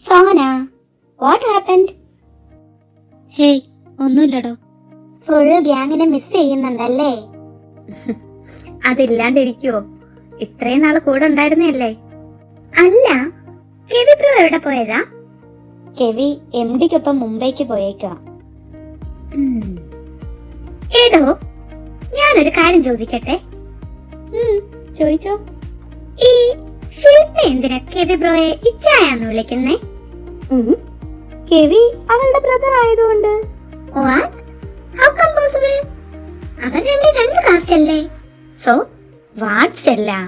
Sona, what happened? ഹേയ്, ഒന്നുമില്ലടോ. Full ഗ്യാങ്ങിനെ മിസ് ചെയ്യുന്നുണ്ടല്ലേ? അതില്ലാണ്ടിരിക്കുവോ? ഇത്രയും നാള് കൂടെ ഉണ്ടായിരുന്നല്ലേ? അല്ല, കെവി ബ്രോ എവിടെ പോയതാ? കെവി MD-കൊപ്പം മുംബൈക്ക് പോയേക്കാ. എടോ, ഞാനൊരു കാര്യം ചോദിക്കട്ടെ? ചോദിച്ചോ. ഈ ശില്പ എന്തിനാ കെവി ബ്രോയെ ഇച്ചായാന്ന് വിളിക്കുന്നേ? കെവി അവളുടെ ബ്രദർ ആയതുകൊണ്ട്. What? How come possible? അവർ രണ്ട് കാസ്റ്റ് അല്ലേ? So, what Stella?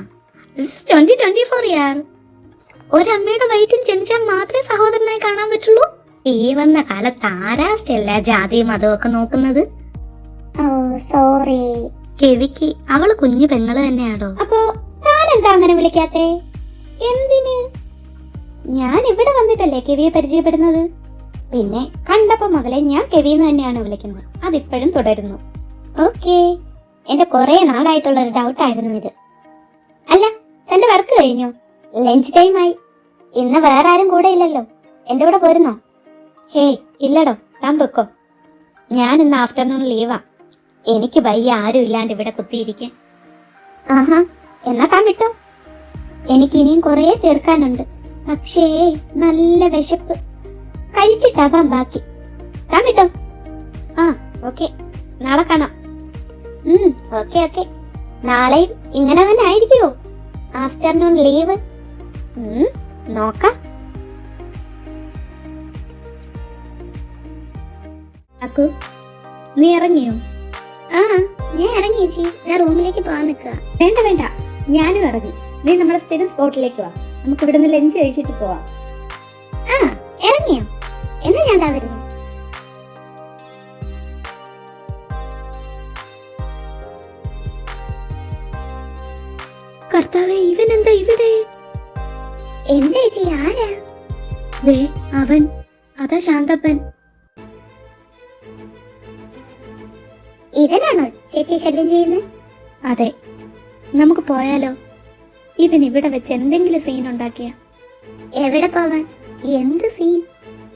This is 2024 year. ഒരമ്മയുടെ വയറ്റിൽ ജനിച്ചാൽ മാത്രമേ സഹോദരനായി കാണാൻ പറ്റുള്ളൂ. ഈ വന്ന കാലത്ത് ആരാ സ്റ്റെല്ല ജാതി മതമൊക്കെ നോക്കുന്നത്? സോറി. കെവിക്ക് അവള് കുഞ്ഞു പെങ്ങള് തന്നെയാണോ? അപ്പോ താൻ എന്താ അങ്ങനെ വിളിക്കാത്തെ? എന്തിന്? ഞാൻ ഇവിടെ വന്നിട്ടല്ലേ കെവിയെ പരിചയപ്പെടുന്നത്. പിന്നെ കണ്ടപ്പോ മുതലേ ഞാൻ കെവിന്ന് തന്നെയാണ് വിളിക്കുന്നത്. അതിപ്പോഴും തുടരുന്നു. ഓക്കേ, എന്റെ കുറെ നാളായിട്ടുള്ള ഒരു ഡൗട്ട് ആയിരുന്നു ഇത്. അല്ല, തന്റെ വർക്ക് കഴിഞ്ഞോ? ലഞ്ച് ടൈം ആയി. ഇന്ന് വേറെ ആരും കൂടെ ഇല്ലല്ലോ, എന്റെ കൂടെ പോരുന്നോ? ഹേയ്, ഇല്ലടോ, താൻ പൊക്കോ. ഞാൻ ഇന്ന് ആഫ്റ്റർനൂൺ ലീവാ. എനിക്ക് വയ്യ ആരും ഇല്ലാണ്ട് ഇവിടെ കുത്തിയിരിക്കാൻ. ആഹാ, എന്നാ താൻ വിട്ടോ. എനിക്ക് ഇനിയും കുറെ തീർക്കാനുണ്ട്. പക്ഷേ നല്ല വിശപ്പ്. കഴിച്ചിട്ടാകാം ബാക്കി. താൻ വിട്ടോ. ആ, ഓക്കെ, നാളെ കാണാം. Okay okay. നാളെയും ഇങ്ങനെ തന്നെ ആയിരിക്കുമോ? Afternoon leave? നോക്കാം. അക്കു, നീ ഇറങ്ങിയോ? ആ, ഞാൻ ഇറങ്ങി ചേച്ചി. ഞാൻ റൂമിലേക്ക് പോകാൻ നിൽക്കുക. വേണ്ട വേണ്ട, ഞാനും ഇറങ്ങി. നീ നമ്മുടെ സ്ഥിരം സ്പോട്ടിലേക്ക് വാ. നമുക്ക് ഇവിടുന്ന് ലഞ്ച് കഴിച്ചിട്ട് പോവാം. ആ, ഇറങ്ങിയോ? എന്ന് ഞാൻ ദാ വരുന്നു. കർത്താവേ, ഇവൻ എന്താ ഇവിടെ? എന്താ ചേച്ചി, ആരാ? ദേ അവൻ, അതാ ശാന്തപ്പൻ. ഇവനാണോ ചേച്ചി ശല്യം ചെയ്യുന്നത്? അതെ, നമുക്ക് പോയാലോ? ഇവൻ ഇവിടെ വെച്ച് എന്തെങ്കിലും സീൻ ഉണ്ടാക്കിയ? എവിടെ പോവാൻ? എന്ത് സീൻ?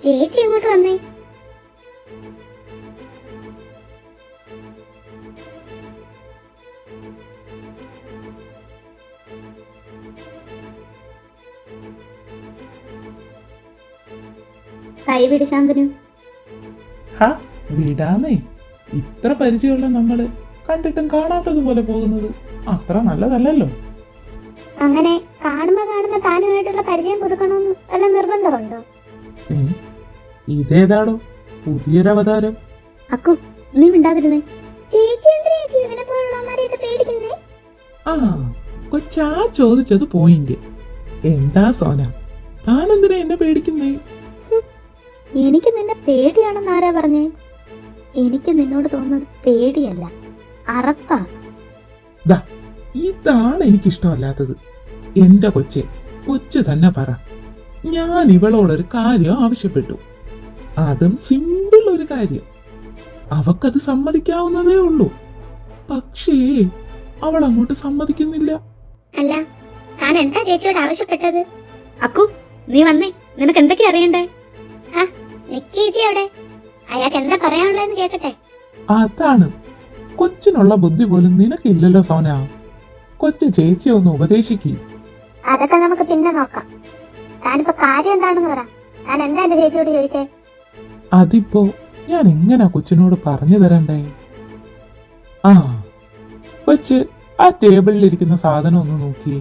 ചേച്ചി ഇങ്ങോട്ട് വന്നേ. കൈവിട് ശാന്തനു. വിടാന്നേ, ഇത്ര പരിചയമുള്ള നമ്മള് കണ്ടിട്ടും കാണാത്തതുപോലെ പോകുന്നത് അത്ര നല്ലതല്ലല്ലോ. അങ്ങനെ കാണുമ്പോ താനുമായിട്ടുള്ള പരിചയം പുതുക്കണമെന്ന് വല്ല നിർബന്ധമുണ്ടോ? ഏ? ഇതേതാടോ പുതിയൊരവതാരം? അക്കു, നീ മിണ്ടാതിരുന്നേ. ചേച്ചി എന്തിനാ ജീവനെ പോലുള്ളവന്മാരെയൊക്കെ പേടിക്കുന്നേ? ആ കൊച്ചാ ചോദിച്ചത് പോയിന്റ്. എന്താ സോന, താനെന്തിനാ എന്നെ പേടിക്കുന്നേ? എനിക്ക് നിന്നെ പേടിയാണെന്ന് ആരാ പറഞ്ഞേ? എനിക്ക് നിന്നോട് തോന്നുന്നത് പേടിയല്ല, അറപ്പാ. ദാ ഇതാണ് എനിക്കിഷ്ടമല്ലാത്തത്. എന്റെ കൊച്ചു തന്നെ പറ. ഞാൻ ഇവളോടൊരു കാര്യം ആവശ്യപ്പെട്ടു, അതും സിമ്പിൾ ഒരു കാര്യം. അവക്കത് സമ്മതിക്കാവുന്നതേ ഉള്ളൂ. പക്ഷേ അവൾ അങ്ങോട്ട് സമ്മതിക്കുന്നില്ല. അല്ല, താൻ എന്താ ചേച്ചിയോട് ആവശ്യപ്പെട്ടത്? അക്കു, നീ വന്നേ. നിനക്ക് എന്തൊക്കെ അറിയണ്ടേ? ചേച്ചി അവിടെ, അയാൾക്ക് എന്താ പറയാനുള്ളതെന്ന് കേക്കട്ടെ. അതാണ്, കൊച്ചിനുള്ള ബുദ്ധി പോലും നിനക്കില്ലല്ലോ സോന. കൊച്ചു ചേച്ചിയെ ഒന്ന് ഉപദേശിക്ക്. അതൊക്കെ നമുക്ക് പിന്നെ നോക്കാം. താനിപ്പോ കാര്യം എന്താണെന്ന് പറ. താൻ എന്താ എന്റെ ചേച്ചിയോട് ചോദിച്ചേ? അതിപ്പോ ഞാൻ എങ്ങനാ കൊച്ചിനോട് പറഞ്ഞു തരണ്ടേ? ആ കൊച്ച് ആ ടേബിളിലിരിക്കുന്ന സാധനം ഒന്ന് നോക്കി.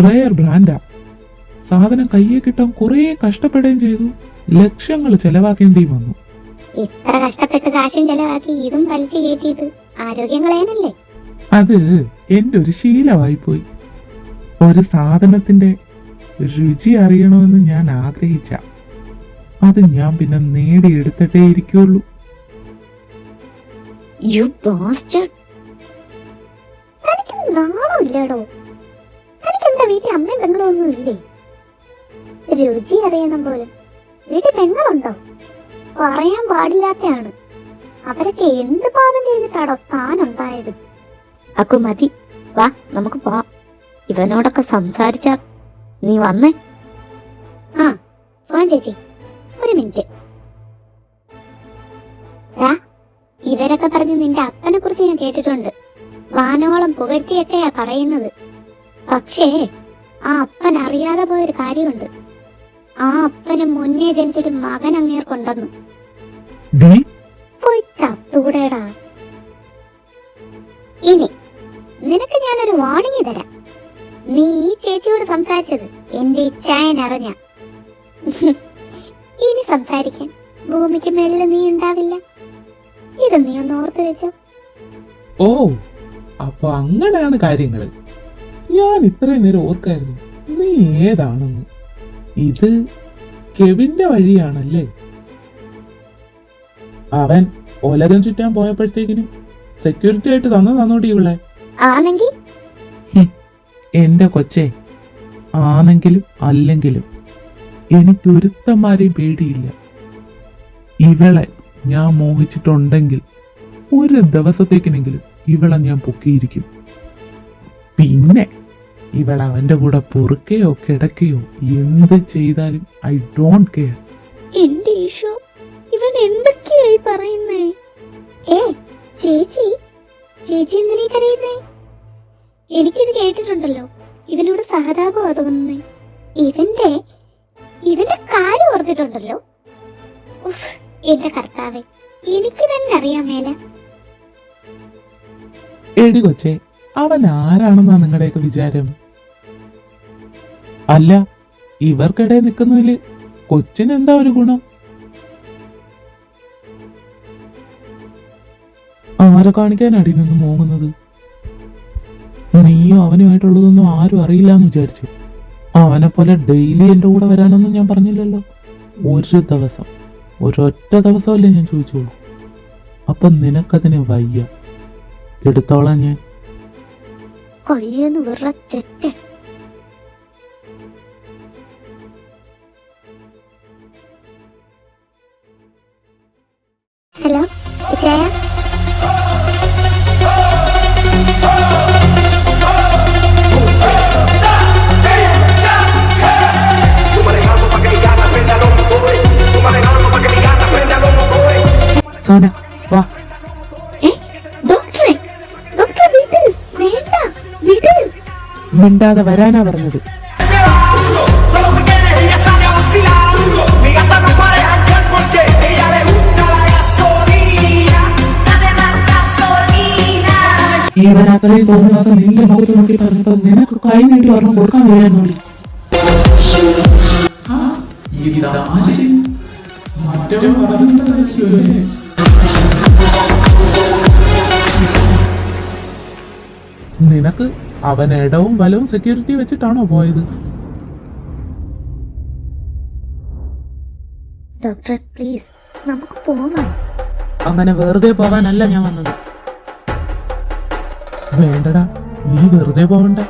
റയർ ബ്രാൻഡാ. സാധനം കയ്യെ കിട്ടാൻ കുറേ കഷ്ടപ്പെടുകയും ചെയ്തു, ലക്ഷങ്ങൾ ചെലവാക്കേണ്ടിയും വന്നു. ഇത്ര കഷ്ടപ്പെട്ട് കാശും ചെലവാക്കി ഇതും വലിച്ചു കയറ്റിയിട്ട് ആരോഗ്യം കളയാനല്ലേ? അത് എന്റെ ഒരു ശീലമായി പോയി. ഒരു സാധനത്തിന്റെ രുചി അറിയണമെന്ന് ഞാൻ ആഗ്രഹിച്ച അത് ഞാൻ പിന്നെ നേടിയെടുത്തിട്ടേ ഇരിക്കുള്ളൂ. U bastard. തനിക്ക് നാണമില്ലടോ? തനിക്കെന്താ വീട്ടിൽ അമ്മയും പെങ്ങളും ഒന്നും ഇല്ലേ? രുചി അറിയണം പോലും. വീട്ടിൽ പെങ്ങളുണ്ടോ? പറയാൻ പാടില്ലാത്തയാണ്. അവരൊക്കെ എന്ത് പാപം ചെയ്തിട്ടാണോ താനുണ്ടായത്? അക്കു, മതി, വാ നമുക്ക് പോവാം. ഇവനോടൊക്കെ സംസാരിച്ചാ. നീ വന്നേ. ആ പോവാൻ ചേച്ചി, ഒരു മിനിറ്റ്. ഇവരൊക്കെ പറഞ്ഞ് നിന്റെ അപ്പനെ കുറിച്ച് ഞാൻ കേട്ടിട്ടുണ്ട്. വാനോളം പുകഴ്ത്തിയൊക്കെയാ പറയുന്നത്. പക്ഷേ ആ അപ്പൻ അറിയാതെ പോയൊരു കാര്യമുണ്ട്. ആ അപ്പന് മുന്നേ ജനിച്ചൊരു മകൻ അങ്ങേർക്കുണ്ടെന്നു. പോയി ചത്തൂടേടാ. ഇനി നിനക്ക് ഞാനൊരു വാർണിംഗ് തരാം. നീ ഈ ചേച്ചിയോട് സംസാരിച്ചത് എന്റെ ഇച്ഛായനറിഞ്ഞ. ഇനി സംസാരിക്കാൻ ഭൂമിക്ക് മേളിൽ നീ ഉണ്ടാവില്ല. ഇത് നീ ഒന്ന് ഓർത്തു വെച്ചോ. ഓ, അപ്പൊ അങ്ങനെയാണ് കാര്യങ്ങള്. ഞാൻ ഇത്രയും നേരം ഓർക്കായിരുന്നു നീ ഏതാണെന്ന്. ഇത് കെവിന്റെ വഴിയാണല്ലേ? അവൻ ഉലകം ചുറ്റാൻ പോയപ്പോഴത്തേക്കിനും സെക്യൂരിറ്റി ആയിട്ട് തന്നോടി ഇവളെ. ആണെങ്കിൽ എന്റെ കൊച്ചേ, ആണെങ്കിലും അല്ലെങ്കിലും എനിക്കൊരുത്തന്മാരെയും പേടിയില്ല. ഇവളെ ഞാൻ മോഹിച്ചിട്ടുണ്ടെങ്കിൽ ഒരു ദിവസത്തേക്കിനെങ്കിലും ഇവളെ ഞാൻ പൊക്കിയിരിക്കും. പിന്നെ ഇവൾ അവന്റെ കൂടെ പൊറുക്കയോ കിടക്കയോ എന്ത് ചെയ്താലും ഐ ഡോണ്ട് കെയർ. എന്റെ ഈശോ, ഇവൻ എന്തൊക്കെയായി പറയുന്നേ? ചേച്ചി എന്തിനീ കരയുന്നേ? എനിക്കിത് കേട്ടിട്ടുണ്ടല്ലോ. ഇവനോട് സഹതാപമാ തോന്നുന്നേ. ഇവന്റെ കാര്യം ഓർത്തിട്ടുണ്ടല്ലോ. എന്റെ കർത്താവേ, എനിക്ക് തന്നെ അറിയാൻ മേല. എടി കൊച്ചേ, അവൻ ആരാണെന്നാ നിങ്ങളുടെയൊക്കെ വിചാരം? അല്ല, ഇവർക്കിടെ നിൽക്കുന്നതില് കൊച്ചിനെന്താ ഒരു ഗുണം? ആരെ കാണിക്കാനടി നിന്ന് മോങ്ങുന്നത്? നീയും അവനുമായിട്ടുള്ളതൊന്നും ആരും അറിയില്ല എന്ന് വിചാരിച്ചു. അവനെ പോലെ ഡെയിലി എന്റെ കൂടെ വരാനൊന്നും ഞാൻ പറഞ്ഞില്ലല്ലോ. ഒരു ദിവസം, ഒരൊറ്റ ദിവസമല്ലേ ഞാൻ ചോദിച്ചോളൂ. അപ്പൊ നിനക്കതിന് വയ്യ. എടുത്തോളാം ഞാൻ. കൊയ്യെന്ന് വിറച്ചെറ്റ്. ഹലോ ഇച്ചായ. സോന, വാ. ഡോക്ടറെ, വിട്, വേണ്ട, വിട്. മിണ്ടാതെ വരാനാ പറഞ്ഞത്. ഇവൻ അത്രയും തോന്നുന്ന നിന്റെ മുഖത്ത് നോക്കി പറഞ്ഞപ്പോ നിനക്ക് കൈ നീട്ടി പറഞ്ഞു കൊടുക്കാൻ വരാന്നോളി. നിനക്ക് അവൻ ഇടവും വലവും സെക്യൂരിറ്റി വെച്ചിട്ടാണോ പോയത്? ഡോക്ടറെ പ്ലീസ് നമുക്ക് പോവാം. അങ്ങനെ വെറുതെ പോകാനല്ല ഞാൻ വന്നത്. വേണ്ടടാ, നീ വെറുതെ പോകണ്ട.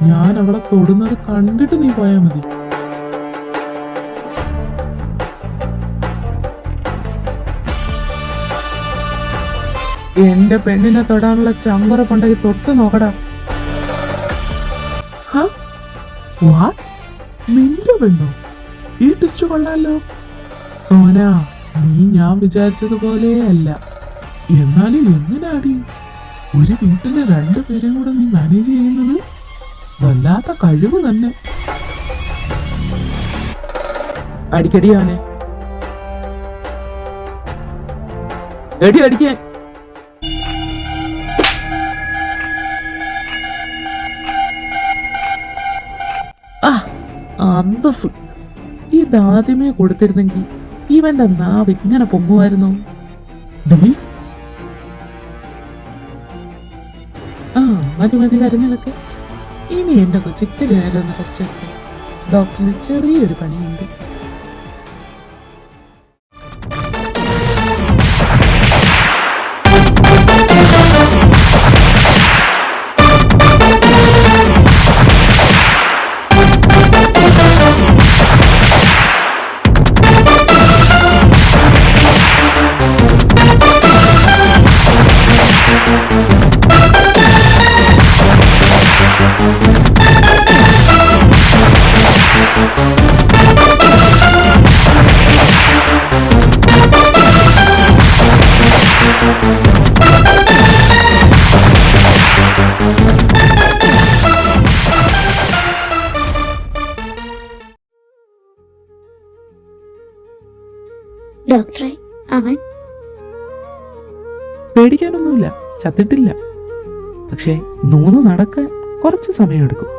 ഞാൻ അവളെ തൊടുന്നത് കണ്ടിട്ട് നീ പോയാ മതി. എന്റെ പെണ്ണിനെ തൊടാനുള്ള ചമ്പറ കൊണ്ടായി തൊട്ട് നോക്കടാ. നിന്റെ പെണ്ണോ? ഈ ടെസ്റ്റ് കൊള്ളാലോ സോന. നീ ഞാൻ വിചാരിച്ചതുപോലെ അല്ല. എന്നാലും എങ്ങനെയാടി ഒരു വീട്ടിലെ 2 പേരെയും കൂടെ നീ മാനേജ് ചെയ്യുന്നത്? വല്ലാത്ത കഴിവ് തന്നെ. അടിക്കടി അവനെ എടി അടിക്കാൻ. അന്തസ്. ഇതാദ്യമേ കൊടുത്തിരുന്നെങ്കിൽ ഇവന്റെ നാവ് ഇങ്ങനെ പൊങ്ങുമായിരുന്നു. മതി മതി കരഞ്ഞതൊക്കെ. ഇനി എന്റെ കൊച്ചിക്ക് നേരെ ഒന്ന് റെസ്റ്റ് എടുക്കാം. ഡോക്ടറിന് ചെറിയൊരു പണിയുണ്ട്. ഡോക്ടറെ അവൻ പേടിക്കാനൊന്നുമില്ല, ചത്തിട്ടില്ല. പക്ഷെ നൂന്ന് നടക്കാൻ കുറച്ച് സമയമെടുക്കും.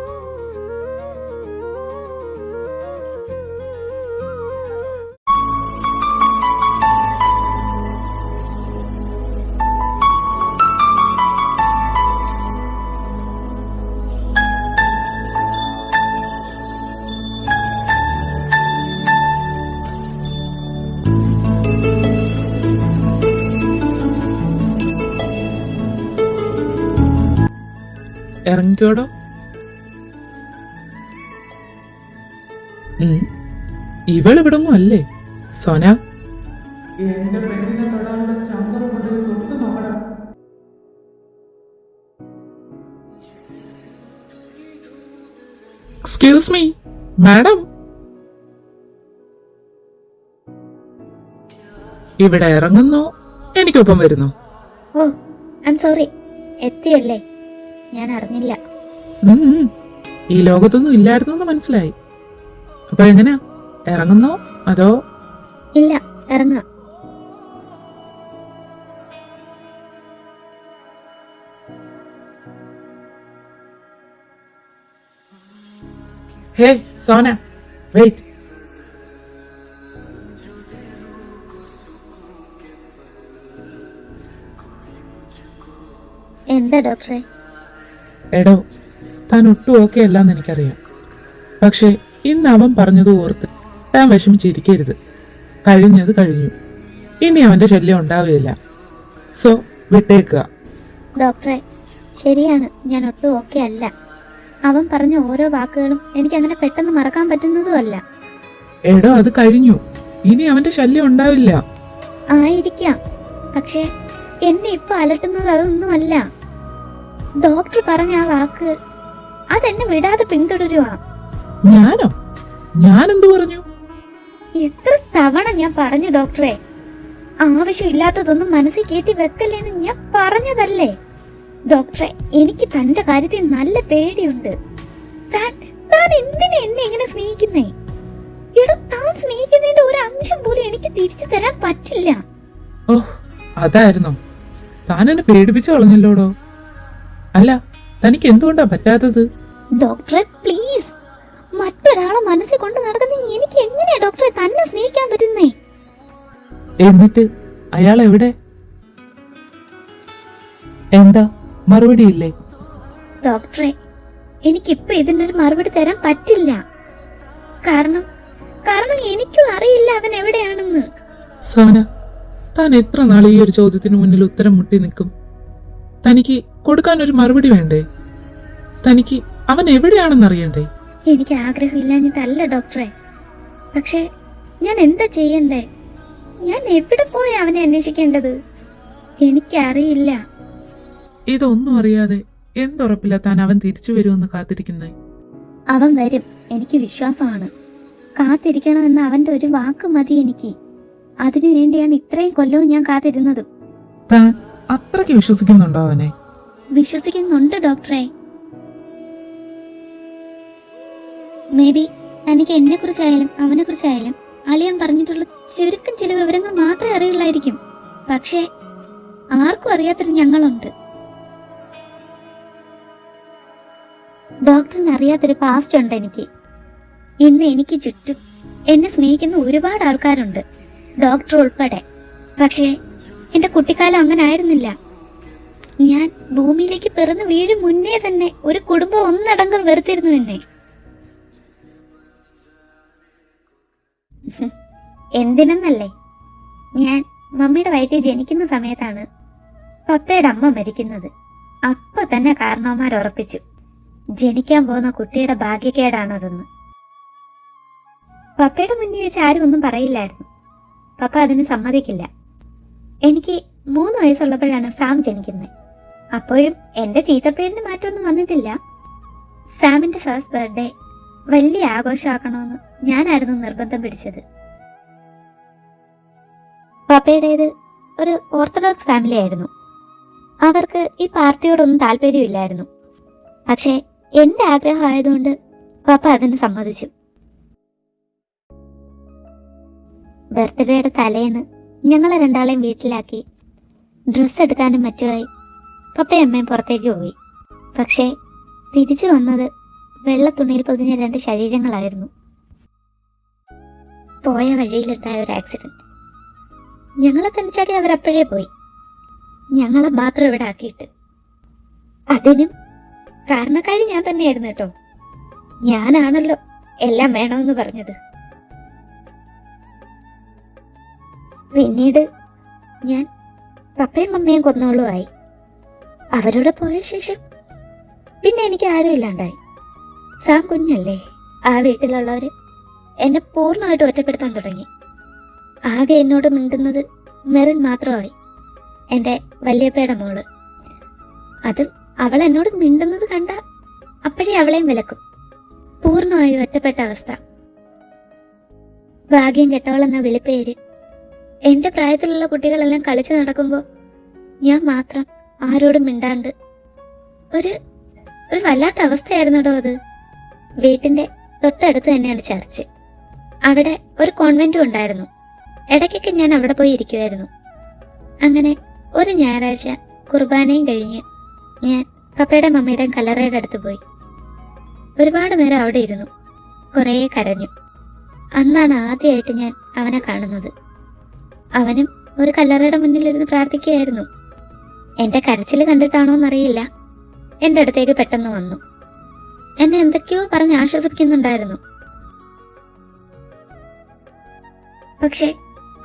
ഇറങ്ങിക്കോടോ. ഇവളിവിടൊന്നും അല്ലേ സോന? എക്സ്ക്യൂസ് മീ മാഡം, ഇവിടെ ഇറങ്ങുന്നോ എനിക്കൊപ്പം വരുന്നോ? ഓ ഐ ആം സോറി, എത്തിയല്ലേ, ഞാൻ അറിഞ്ഞില്ല. ഈ ലോകത്തൊന്നും ഇല്ലായിരുന്നു എന്ന് മനസ്സിലായി. അപ്പൊ എങ്ങനെയാ, ഇറങ്ങുന്നോ അതോ? ഇല്ല, ഇറങ്ങാം. ഹേ സോന, വെയിറ്റ്. എന്താ ഡോക്ടറെ? എടോ, താൻ ഒട്ടും ഓക്കെ അല്ലാന്ന് എനിക്കറിയാം. പക്ഷെ ഇന്ന് അവൻ പറഞ്ഞത് ഓർത്ത് താൻ വിഷമിച്ചിരിക്കരുത്. കഴിഞ്ഞത് കഴിഞ്ഞു. ഇനി അവന്റെ ശല്യം ഉണ്ടാവുകയില്ല. സോ വിട്ടേക്കുക. ഡോക്ടറെ ശരിയാണ്, ഞാൻ ഒട്ടും ഓക്കെ അല്ല. അവൻ പറഞ്ഞ ഓരോ വാക്കുകളും എനിക്ക് അങ്ങനെ പെട്ടെന്ന് മറക്കാൻ പറ്റുന്നതുമല്ല. എടോ, അത് കഴിഞ്ഞു. ഇനി അവന്റെ ശല്യം ഉണ്ടാവില്ല. ആയിരിക്കാം, പക്ഷെ എന്നെ ഇപ്പൊ അലട്ടുന്നത് അതൊന്നുമല്ല. ഡോക്ടർ പറഞ്ഞ ആ വാക്കുകൾ അതെന്നെ വിടാതെ പിന്തുടരുക. ഞാനോ? ഞാനെന്തു പറഞ്ഞു? എത്ര തവണ ഞാൻ പറഞ്ഞു ഡോക്ടറെ, ആവശ്യമില്ലാത്തതൊന്നും മനസ്സിൽ കയറ്റി വെക്കല്ലേന്ന് ഞാൻ പറഞ്ഞതല്ലേ. ഡോക്ടറെ, എനിക്ക് തന്റെ കാര്യത്തിൽ നല്ല പേടിയുണ്ട്. താൻ എന്തിനാ എന്നെ ഇങ്ങനെ സ്നേഹിക്കുന്നേ? എടോ, താൻ സ്നേഹിക്കുന്നതിന്റെ ഒരു അംശം പോലും എനിക്ക് തിരിച്ചു തരാൻ പറ്റില്ല. ഓ, അതായിരുന്നോ? താൻ എന്നെ പേടിപ്പിച്ചു കളഞ്ഞല്ലോടോ. അല്ല, തനിക്ക് എന്തുകൊണ്ടാ പറ്റാത്തത്? ഡോക്ടറെ പ്ലീസ്, മറ്റൊരാളെ മനസ്സിൽ കൊണ്ട് നടക്കുന്ന എനിക്ക് എങ്ങനെയാ ഡോക്ടറെ തന്നെ സ്നേഹിക്കാൻ പറ്റുന്നേ? എന്നിട്ട് അയാൾ എവിടെ? എന്താ മറുപടി ഇല്ലേ? ഡോക്ടറെ, എനിക്കിപ്പോ ഇതിനൊരു മറുപടി തരാൻ പറ്റില്ല. കാരണം എനിക്കും അറിയില്ല അവൻ എവിടെയാണെന്ന്. സോന, താൻ എത്ര നാൾ ഈ ഒരു ചോദ്യത്തിന് മുന്നിൽ ഉത്തരം മുട്ടി നിൽക്കും? തനിക്ക് കൊടുക്കാൻ ഒരു മറുപടി വേണ്ടേ? തനിക്ക് അവൻ എവിടെയാണെന്ന് അറിയണ്ടേ? എനിക്ക് ആഗ്രഹമില്ലാഞ്ഞിട്ടല്ല ഡോക്ടറെ, പക്ഷേ ഞാൻ എന്താ ചെയ്യണ്ടേ? ഞാൻ എവിടെ പോയി അവനെ അന്വേഷിക്കേണ്ടത്? എനിക്കറിയില്ല. ഇതൊന്നും അറിയാതെ എന്തുറപ്പില്ല താൻ അവൻ തിരിച്ചു വരുമെന്ന് കാത്തിരിക്കുന്നേ? അവൻ വരും, എനിക്ക് വിശ്വാസമാണ്. കാത്തിരിക്കണമെന്ന് അവന്റെ ഒരു വാക്ക് മതി എനിക്ക്. അതിനു വേണ്ടിയാണ് ഇത്രയും കൊല്ലവും ഞാൻ കാത്തിരുന്നതും. താൻ അത്രയ്ക്ക് വിശ്വസിക്കുന്നുണ്ടോ അവനെ? വിശ്വസിക്കുന്നുണ്ട് ഡോക്ടറെ. മേ ബി തനിക്ക് എന്നെ കുറിച്ചായാലും അവനെ കുറിച്ചായാലും അളിയാൻ പറഞ്ഞിട്ടുള്ള ചുരുക്കം ചില വിവരങ്ങൾ മാത്രമേ അറിയുള്ളായിരിക്കും. പക്ഷേ ആർക്കും അറിയാത്തൊരു ഞങ്ങളുണ്ട്. ഡോക്ടറിന് അറിയാത്തൊരു പാസ്റ്റ് ഉണ്ട് എനിക്ക്. ഇന്ന് എനിക്ക് ചുറ്റും എന്നെ സ്നേഹിക്കുന്ന ഒരുപാട് ആൾക്കാരുണ്ട്, ഡോക്ടർ ഉൾപ്പെടെ. പക്ഷേ എന്റെ കുട്ടിക്കാലം അങ്ങനെ ആയിരുന്നില്ല. ഞാൻ ഭൂമിയിലേക്ക് പിറന്നു വീഴും മുന്നേ തന്നെ ഒരു കുടുംബം ഒന്നടങ്കം വെറുത്തിരുന്നു എന്നെ. എന്തിനെന്നല്ലേ, ഞാൻ മമ്മിയുടെ വയറ്റിൽ ജനിക്കുന്ന സമയത്താണ് പപ്പയുടെ അമ്മ മരിക്കുന്നത്. അപ്പൊ തന്നെ കാരണവന്മാർ ഉറപ്പിച്ചു ജനിക്കാൻ പോകുന്ന കുട്ടിയുടെ ഭാഗ്യക്കേടാണതെന്ന്. പപ്പയുടെ മുന്നിൽ വെച്ച് ആരും ഒന്നും പറയില്ലായിരുന്നു. പപ്പ അതിന് സമ്മതിക്കില്ല. എനിക്ക് 3 വയസ്സുള്ളപ്പോഴാണ് സാം ജനിക്കുന്നത്. അപ്പോഴും എന്റെ ചീത്തപ്പേരിന് മാറ്റമൊന്നും വന്നിട്ടില്ല. സാമിന്റെ ഫസ്റ്റ് ബർത്ത്ഡേ വലിയ ആഘോഷമാക്കണമെന്ന് ഞാനായിരുന്നു നിർബന്ധം പിടിച്ചത്. പപ്പയുടേത് ഒരു ഓർത്തഡോക്സ് ഫാമിലി ആയിരുന്നു. അവർക്ക് ഈ പാർട്ടിയോടൊന്നും താല്പര്യമില്ലായിരുന്നു. പക്ഷേ എന്റെ ആഗ്രഹം ആയതുകൊണ്ട് പപ്പ അതിന് സമ്മതിച്ചു. ബർത്ത്ഡേയുടെ തലേന്ന് ഞങ്ങളെ രണ്ടാളെയും വീട്ടിലാക്കി ഡ്രസ്സ് എടുക്കാനും മറ്റുമായി പപ്പയും അമ്മയും പുറത്തേക്ക് പോയി. പക്ഷേ തിരിച്ചു വന്നത് വെള്ളത്തുണിയിൽ പൊതിഞ്ഞ 2 ശരീരങ്ങളായിരുന്നു. പോയ വഴിയിലുണ്ടായ ഒരു ആക്സിഡന്റ്. ഞങ്ങളെ തനിച്ചാക്കി അവരപ്പോഴേ പോയി, ഞങ്ങളെ മാത്രം ഇവിടെ ആക്കിയിട്ട്. അതിനും കാരണക്കാരി ഞാൻ തന്നെയായിരുന്നു കേട്ടോ. ഞാനാണല്ലോ എല്ലാം വേണമെന്ന് പറഞ്ഞത്. പിന്നീട് ഞാൻ പപ്പയും മമ്മയും കൊന്നോളുമായി. അവരോട് പോയ ശേഷം പിന്നെ എനിക്ക് ആരും ഇല്ലാണ്ടായി. സാം കുഞ്ഞല്ലേ, ആ വീട്ടിലുള്ളവര് എന്നെ പൂർണ്ണമായിട്ട് ഒറ്റപ്പെടുത്താൻ തുടങ്ങി. ആകെ എന്നോട് മിണ്ടുന്നത് മെറിൻ മാത്രമായി, എൻ്റെ വല്യപ്പയുടെ മോള്. അതും അവൾ എന്നോട് മിണ്ടുന്നത് കണ്ട അപ്പോഴേ അവളെയും വിലക്കും. പൂർണ്ണമായും ഒറ്റപ്പെട്ട അവസ്ഥ. ഭാഗ്യം കെട്ടവളെന്ന വിളിപ്പേര്. എന്റെ പ്രായത്തിലുള്ള കുട്ടികളെല്ലാം കളിച്ചു നടക്കുമ്പോൾ ഞാൻ മാത്രം ആരോടും മിണ്ടാണ്ട്. ഒരു വല്ലാത്ത അവസ്ഥയായിരുന്നടോ അത്. വീട്ടിന്റെ തൊട്ടടുത്ത് തന്നെയാണ് ചർച്ച്. അവിടെ ഒരു കോൺവെന്റും ഉണ്ടായിരുന്നു. ഇടയ്ക്കൊക്കെ ഞാൻ അവിടെ പോയി ഇരിക്കുമായിരുന്നു. അങ്ങനെ ഒരു ഞായറാഴ്ച കുർബാനയും കഴിഞ്ഞ് ഞാൻ പപ്പയുടെ മമ്മിയുടെയും കല്ലറയുടെ അടുത്ത് പോയി. ഒരുപാട് നേരം അവിടെ ഇരുന്നു, കുറേ കരഞ്ഞു. അന്നാണ് ആദ്യമായിട്ട് ഞാൻ അവനെ കാണുന്നത്. അവനും ഒരു കല്ലറയുടെ മുന്നിലിരുന്ന് പ്രാർത്ഥിക്കുകയായിരുന്നു. എന്റെ കരച്ചിൽ കണ്ടിട്ടാണോന്നറിയില്ല, എന്റെ അടുത്തേക്ക് പെട്ടെന്ന് വന്നു. എന്നെ എന്തൊക്കെയോ പറഞ്ഞ് ആശ്വസിപ്പിക്കുന്നുണ്ടായിരുന്നു. പക്ഷെ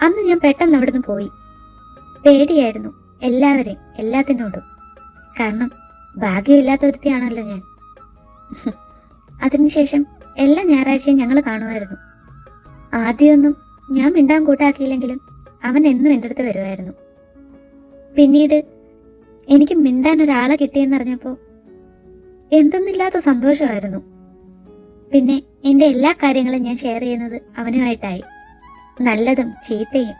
അന്ന് ഞാൻ പെട്ടെന്ന് അവിടുന്ന് പോയി. പേടിയായിരുന്നു എല്ലാവരെയും, എല്ലാത്തിനോടും. കാരണം ഭാഗ്യമില്ലാത്ത ഒരുത്തിയാണല്ലോ ഞാൻ. അതിനുശേഷം എല്ലാ ഞായറാഴ്ചയും ഞങ്ങൾ കാണുമായിരുന്നു. ആദ്യമൊന്നും ഞാൻ മിണ്ടാൻ കൂട്ടാക്കിയില്ലെങ്കിലും അവൻ എന്നും എൻ്റെ അടുത്ത് വരുമായിരുന്നു. പിന്നീട് എനിക്ക് മിണ്ടാൻ ഒരാളെ കിട്ടിയെന്നറിഞ്ഞപ്പോൾ എന്തെന്നില്ലാത്ത സന്തോഷമായിരുന്നു. പിന്നെ എൻ്റെ എല്ലാ കാര്യങ്ങളും ഞാൻ ഷെയർ ചെയ്യുന്നത് അവനുമായിട്ടായി, നല്ലതും ചീത്തയും.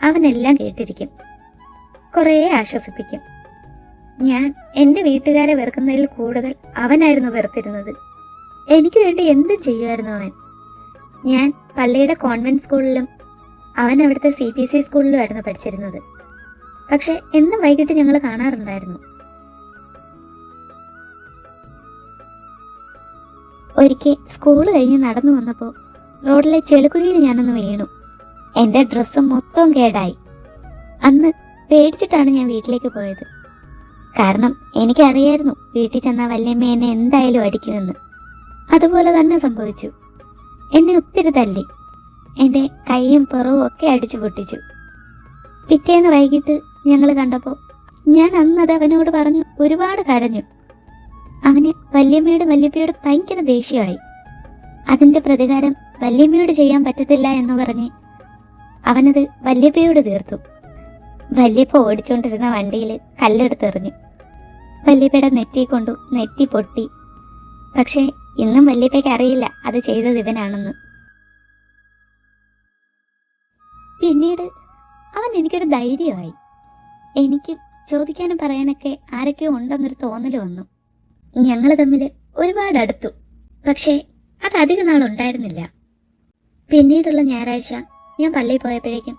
അവനെല്ലാം കേട്ടിരിക്കും, കുറേ ആശ്വസിപ്പിക്കും. ഞാൻ എൻ്റെ വീട്ടുകാരെ വെറുക്കുന്നതിൽ കൂടുതൽ അവനായിരുന്നു വെറുത്തിരുന്നത്. എനിക്ക് വേണ്ടി എന്തും ചെയ്യുമായിരുന്നു അവൻ. ഞാൻ പള്ളിയുടെ കോൺവെന്റ് സ്കൂളിലും അവൻ അവിടുത്തെ CBSE സ്കൂളിലുമായിരുന്നു പഠിച്ചിരുന്നത്. പക്ഷെ എന്നും വൈകിട്ട് ഞങ്ങൾ കാണാറുണ്ടായിരുന്നു. ഒരിക്കൽ സ്കൂൾ കഴിഞ്ഞ് നടന്നു വന്നപ്പോൾ റോഡിലെ ചെളിക്കുഴിയിൽ ഞാനൊന്ന് വീണു. എൻ്റെ ഡ്രസ്സ് മൊത്തം കേടായി. അന്ന് പേടിച്ചിട്ടാണ് ഞാൻ വീട്ടിലേക്ക് പോയത്. കാരണം എനിക്കറിയായിരുന്നു വീട്ടിൽ ചെന്നാൽ വല്യമ്മ എന്നെ എന്തായാലും അടിക്കുമെന്ന്. അതുപോലെ തന്നെ സംഭവിച്ചു. എന്നെ ഒത്തിരി തല്ലി. എൻ്റെ കൈയും പുറവും ഒക്കെ അടിച്ചു പൊട്ടിച്ചു. പിറ്റേന്ന് വൈകിട്ട് ഞങ്ങൾ കണ്ടപ്പോൾ ഞാൻ അന്നത് അവനോട് പറഞ്ഞു ഒരുപാട് കരഞ്ഞു. അവന് വല്യമ്മയോട് ഭയങ്കര ദേഷ്യമായി. അതിൻ്റെ പ്രതികാരം വല്യമ്മയോട് ചെയ്യാൻ പറ്റത്തില്ല എന്ന് പറഞ്ഞ് അവനത് വല്യപ്പയോട് തീർത്തു. വല്യപ്പ ഓടിച്ചുകൊണ്ടിരുന്ന വണ്ടിയിൽ കല്ലെടുത്തെറിഞ്ഞു. വല്യപ്പയുടെ നെറ്റി പൊട്ടി. പക്ഷേ ഇന്നും വല്യപ്പയ്ക്ക് അറിയില്ല അത് ചെയ്തത് ഇവനാണെന്ന്. പിന്നീട് അവൻ എനിക്കൊരു ധൈര്യമായി. എനിക്ക് ചോദിക്കാനും പറയാനൊക്കെ ആരൊക്കെയോ ഉണ്ടെന്നൊരു തോന്നൽ വന്നു. ഞങ്ങൾ തമ്മിൽ ഒരുപാട് അടുത്തു. പക്ഷേ അത് അധിക നാളുണ്ടായിരുന്നില്ല. പിന്നീടുള്ള ഞായറാഴ്ച ഞാൻ പള്ളിയിൽ പോയപ്പോഴേക്കും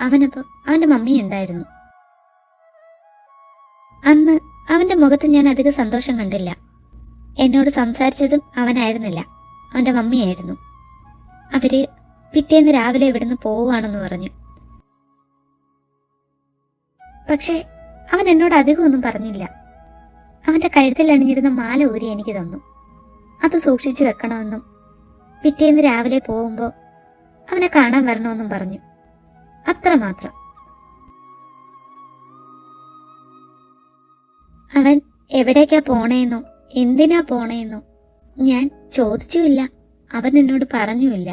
അവനൊപ്പം അവൻ്റെ മമ്മി ഉണ്ടായിരുന്നു. അന്ന് അവൻ്റെ മുഖത്ത് ഞാൻ അധികം സന്തോഷം കണ്ടില്ല. എന്നോട് സംസാരിച്ചതും അവനായിരുന്നില്ല, അവൻ്റെ മമ്മിയായിരുന്നു. അവര് പിറ്റേന്ന് രാവിലെ ഇവിടുന്ന് പോവുകയാണെന്ന് പറഞ്ഞു. പക്ഷേ അവൻ എന്നോട് അധികം ഒന്നും പറഞ്ഞില്ല. അവൻ്റെ കഴുത്തിൽ അണിഞ്ഞിരുന്ന മാല ഊരി എനിക്ക് തന്നു. അത് സൂക്ഷിച്ചു വെക്കണമെന്നും പിറ്റേന്ന് രാവിലെ പോകുമ്പോൾ അവനെ കാണാൻ വരണമെന്നും പറഞ്ഞു. അത്രമാത്രം. അവൻ എവിടേക്കാ പോണേന്നോ എന്തിനാ പോണേന്നോ ഞാൻ ചോദിച്ചുമില്ല, അവൻ എന്നോട് പറഞ്ഞുമില്ല.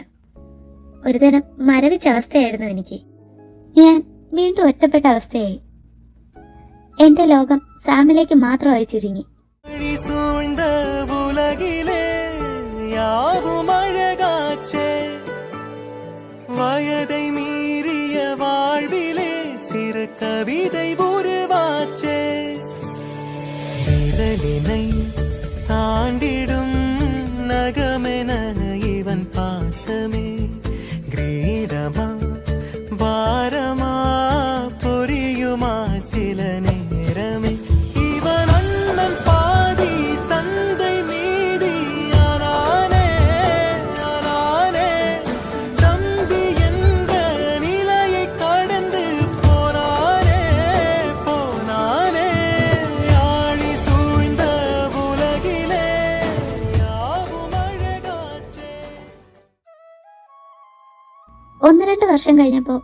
ഒരുതരം മരവിച്ച അവസ്ഥയായിരുന്നു എനിക്ക്. ഞാൻ വീണ്ടും ഒറ്റപ്പെട്ട അവസ്ഥയായി. എന്റെ ലോകം സാമിലേക്ക് മാത്രമായി ചുരുങ്ങി. வயதை மீறிய வாழ்விலே சிறு கவிதை உருவாச்சே. விரலினை தாண்டிடும் நகமென இவன் பாசமே கிரீடமா பாரமா புரியுமா சில நேரமே. இவன் அண்ணன் பாதி தந்தை மீதி ஆனானே தம்பி என்ற நிலையை கடந்து போனானே யாழி சூழ்ந்த உலகிலே யாவும் அழகாச்சே. 1-2 വർഷം കഴിഞ്ഞപ്പോൾ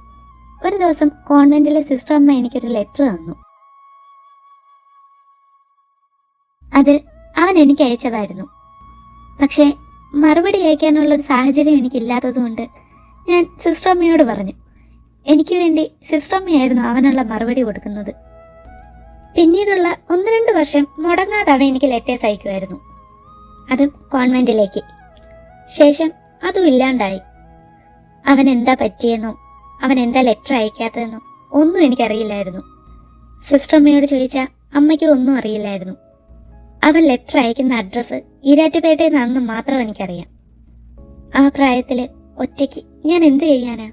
ഒരു ദിവസം കോൺവെന്റിലെ സിസ്റ്റർ അമ്മ എനിക്കൊരു ലെറ്റർ തന്നു. അത് അവൻ എനിക്ക് അയച്ചതായിരുന്നു. പക്ഷേ മറുപടി അയക്കാനുള്ളൊരു സാഹചര്യം എനിക്കില്ലാത്തതുകൊണ്ട് ഞാൻ സിസ്റ്റർ അമ്മയോട് പറഞ്ഞു. എനിക്ക് വേണ്ടി സിസ്റ്റർ അമ്മയായിരുന്നു അവനുള്ള മറുപടി കൊടുക്കുന്നത്. പിന്നീടുള്ള 1-2 വർഷം മുടങ്ങാതെ അവൻ എനിക്ക് ലെറ്റേഴ്സ് അയക്കുമായിരുന്നു, അതും കോൺവെന്റിലേക്ക്. ശേഷം അതും ഇല്ലാണ്ടായി. അവൻ എന്താ പറ്റിയെന്നോ അവൻ എന്താ ലെറ്റർ അയക്കാത്തതെന്നോ ഒന്നും എനിക്കറിയില്ലായിരുന്നു. സിസ്റ്റർ അമ്മയോട് ചോദിച്ചാൽ അമ്മയ്ക്ക് ഒന്നും അറിയില്ലായിരുന്നു. അവൻ ലെറ്റർ അയക്കുന്ന അഡ്രസ്സ് ഈരാറ്റുപേട്ടയിൽ നിന്നും മാത്രം എനിക്കറിയാം. ആ പ്രായത്തില് ഒറ്റയ്ക്ക് ഞാൻ എന്ത് ചെയ്യാനാ?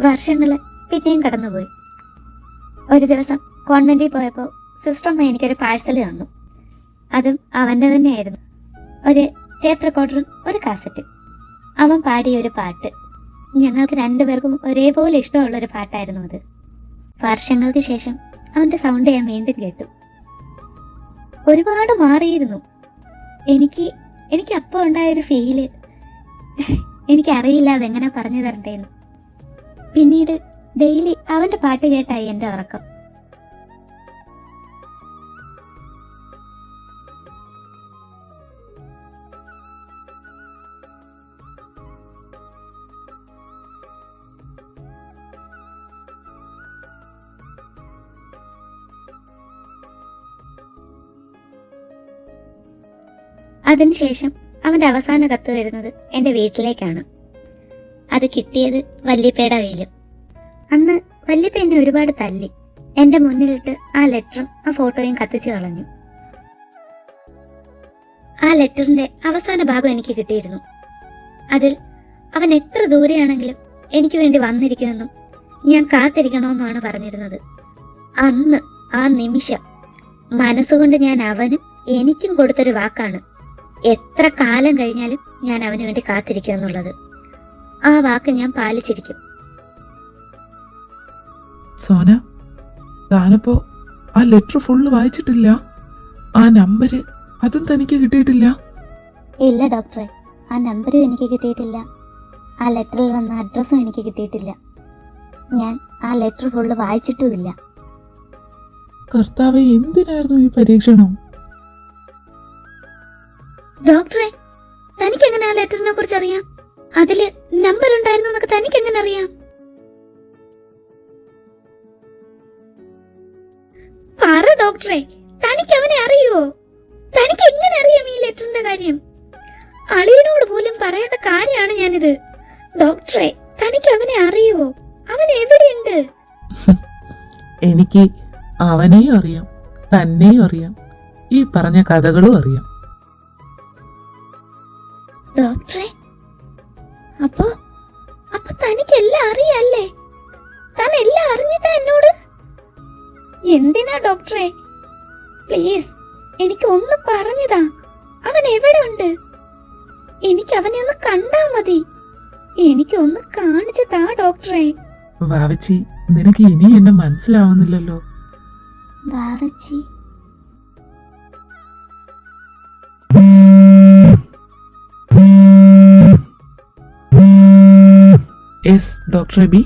വർഷങ്ങള് പിന്നെയും കടന്നുപോയി. ഒരു ദിവസം കോൺവെന്റിൽ പോയപ്പോൾ സിസ്റ്റർ അമ്മ എനിക്കൊരു പാഴ്സൽ തന്നു. അതും അവൻ്റെ തന്നെയായിരുന്നു. ഒരു ടേപ്പ് റെക്കോർഡറും ഒരു കാസറ്റും. അവൻ പാടിയ ഒരു പാട്ട്. ഞങ്ങൾക്ക് 2 പേർക്കും ഒരേപോലെ ഇഷ്ടമുള്ളൊരു പാട്ടായിരുന്നു അത്. വർഷങ്ങൾക്ക് ശേഷം അവൻ്റെ സൗണ്ട് ഞാൻ വീണ്ടും കേട്ടു. ഒരുപാട് മാറിയിരുന്നു. എനിക്ക് അപ്പോൾ ഉണ്ടായൊരു ഫീല് എനിക്കറിയില്ല അതെങ്ങനെ പറഞ്ഞു തരണ്ടേന്ന്. പിന്നീട് ഡെയിലി അവൻ്റെ പാട്ട് കേട്ടായി എൻ്റെ ഉറക്കം. അതിനുശേഷം അവൻ്റെ അവസാന കത്ത് വരുന്നത് എൻ്റെ വീട്ടിലേക്കാണ്. അത് കിട്ടിയത് വല്യപ്പയുടെ കയ്യിലും. അന്ന് വല്യപ്പ എന്നെ ഒരുപാട് തല്ലി. എൻ്റെ മുന്നിലിട്ട് ആ ലെറ്ററും ആ ഫോട്ടോയും കത്തിച്ചു കളഞ്ഞു. ആ ലെറ്ററിന്റെ അവസാന ഭാഗം എനിക്ക് കിട്ടിയിരുന്നു. അതിൽ അവൻ എത്ര ദൂരെയാണെങ്കിലും എനിക്ക് വേണ്ടി വന്നിരിക്കുമെന്നും ഞാൻ കാത്തിരിക്കണമെന്നാണ് പറഞ്ഞിരുന്നത്. അന്ന് ആ നിമിഷം മനസ്സുകൊണ്ട് ഞാൻ അവനും എനിക്കും കൊടുത്തൊരു വാക്കാണ്. എത്ര കാലം കഴിഞ്ഞാലും ഞാൻ അവന് വേണ്ടി കാത്തിരിക്കും എന്നുള്ളത്. ആ വാക്ക് ഞാൻ പാലിച്ചിരിക്കും. സോന, താനപ്പോ ആ ലെറ്റർ ഫുള്ള് വായിച്ചിട്ടില്ല? ആ നമ്പര് അതും തനിക്ക് കിട്ടിയിട്ടില്ല? ഇല്ല ഡോക്ടറെ, ആ നമ്പരും എനിക്ക് കിട്ടിയിട്ടില്ല. ആ ലെറ്ററിൽ വന്ന അഡ്രസ്സും എനിക്ക് കിട്ടിയിട്ടില്ല. ഞാൻ ആ ലെറ്റർ ഫുള്ള് വായിച്ചിട്ടുമില്ല. കർത്താവെ, എന്തിനായിരുന്നു ഈ പരീക്ഷണം? ഡോക്ടറെ, തനിക്ക് എങ്ങനെ ആ ലെറ്ററിനെ കുറിച്ച് അറിയാം? അതില് നമ്പർ ഉണ്ടായിരുന്നു എന്നൊക്കെ തനിക്ക് എങ്ങനെ അറിയാം? പറ ഡോക്ടറെ, തനിക്ക് അവനെ അറിയുവോ? തനിക്ക് എങ്ങനെ അറിയാം ഈ ലെറ്ററിന്റെ കാര്യം? അളിയനോട് പോലും പറയാത്ത കാര്യമാണ് ഞാനിത്. ഡോക്ടറെ, തനിക്ക് അവനെ അറിയുവോ? അവൻ എവിടെയുണ്ട്? എനിക്ക് അവനെയും അറിയാം, തന്നെയും അറിയാം, ഈ പറഞ്ഞ കഥകളും അറിയാം. ഡോക്ടറെ, അപ്പൊ തനിക്ക് എല്ലാം അറിയാല്ലേ? താൻ എല്ലാം അറിഞ്ഞിട്ടാ എന്നോട്? എന്തിനാ ഡോക്ടറെ? പ്ലീസ് എനിക്ക് ഒന്ന് പറഞ്ഞതാ. അവൻ എവിടെ ഉണ്ട്? എനിക്ക് അവനെ ഒന്ന് കണ്ടാ മതി. എനിക്ക് ഒന്ന് കാണിച്ചു താ ഡോക്ടറെ. വാവച്ചി, നിനക്ക് ഇനി എന്നെ മനസ്സിലാവുന്നില്ലല്ലോ. ബാവച്ചി, yes doctor Aby.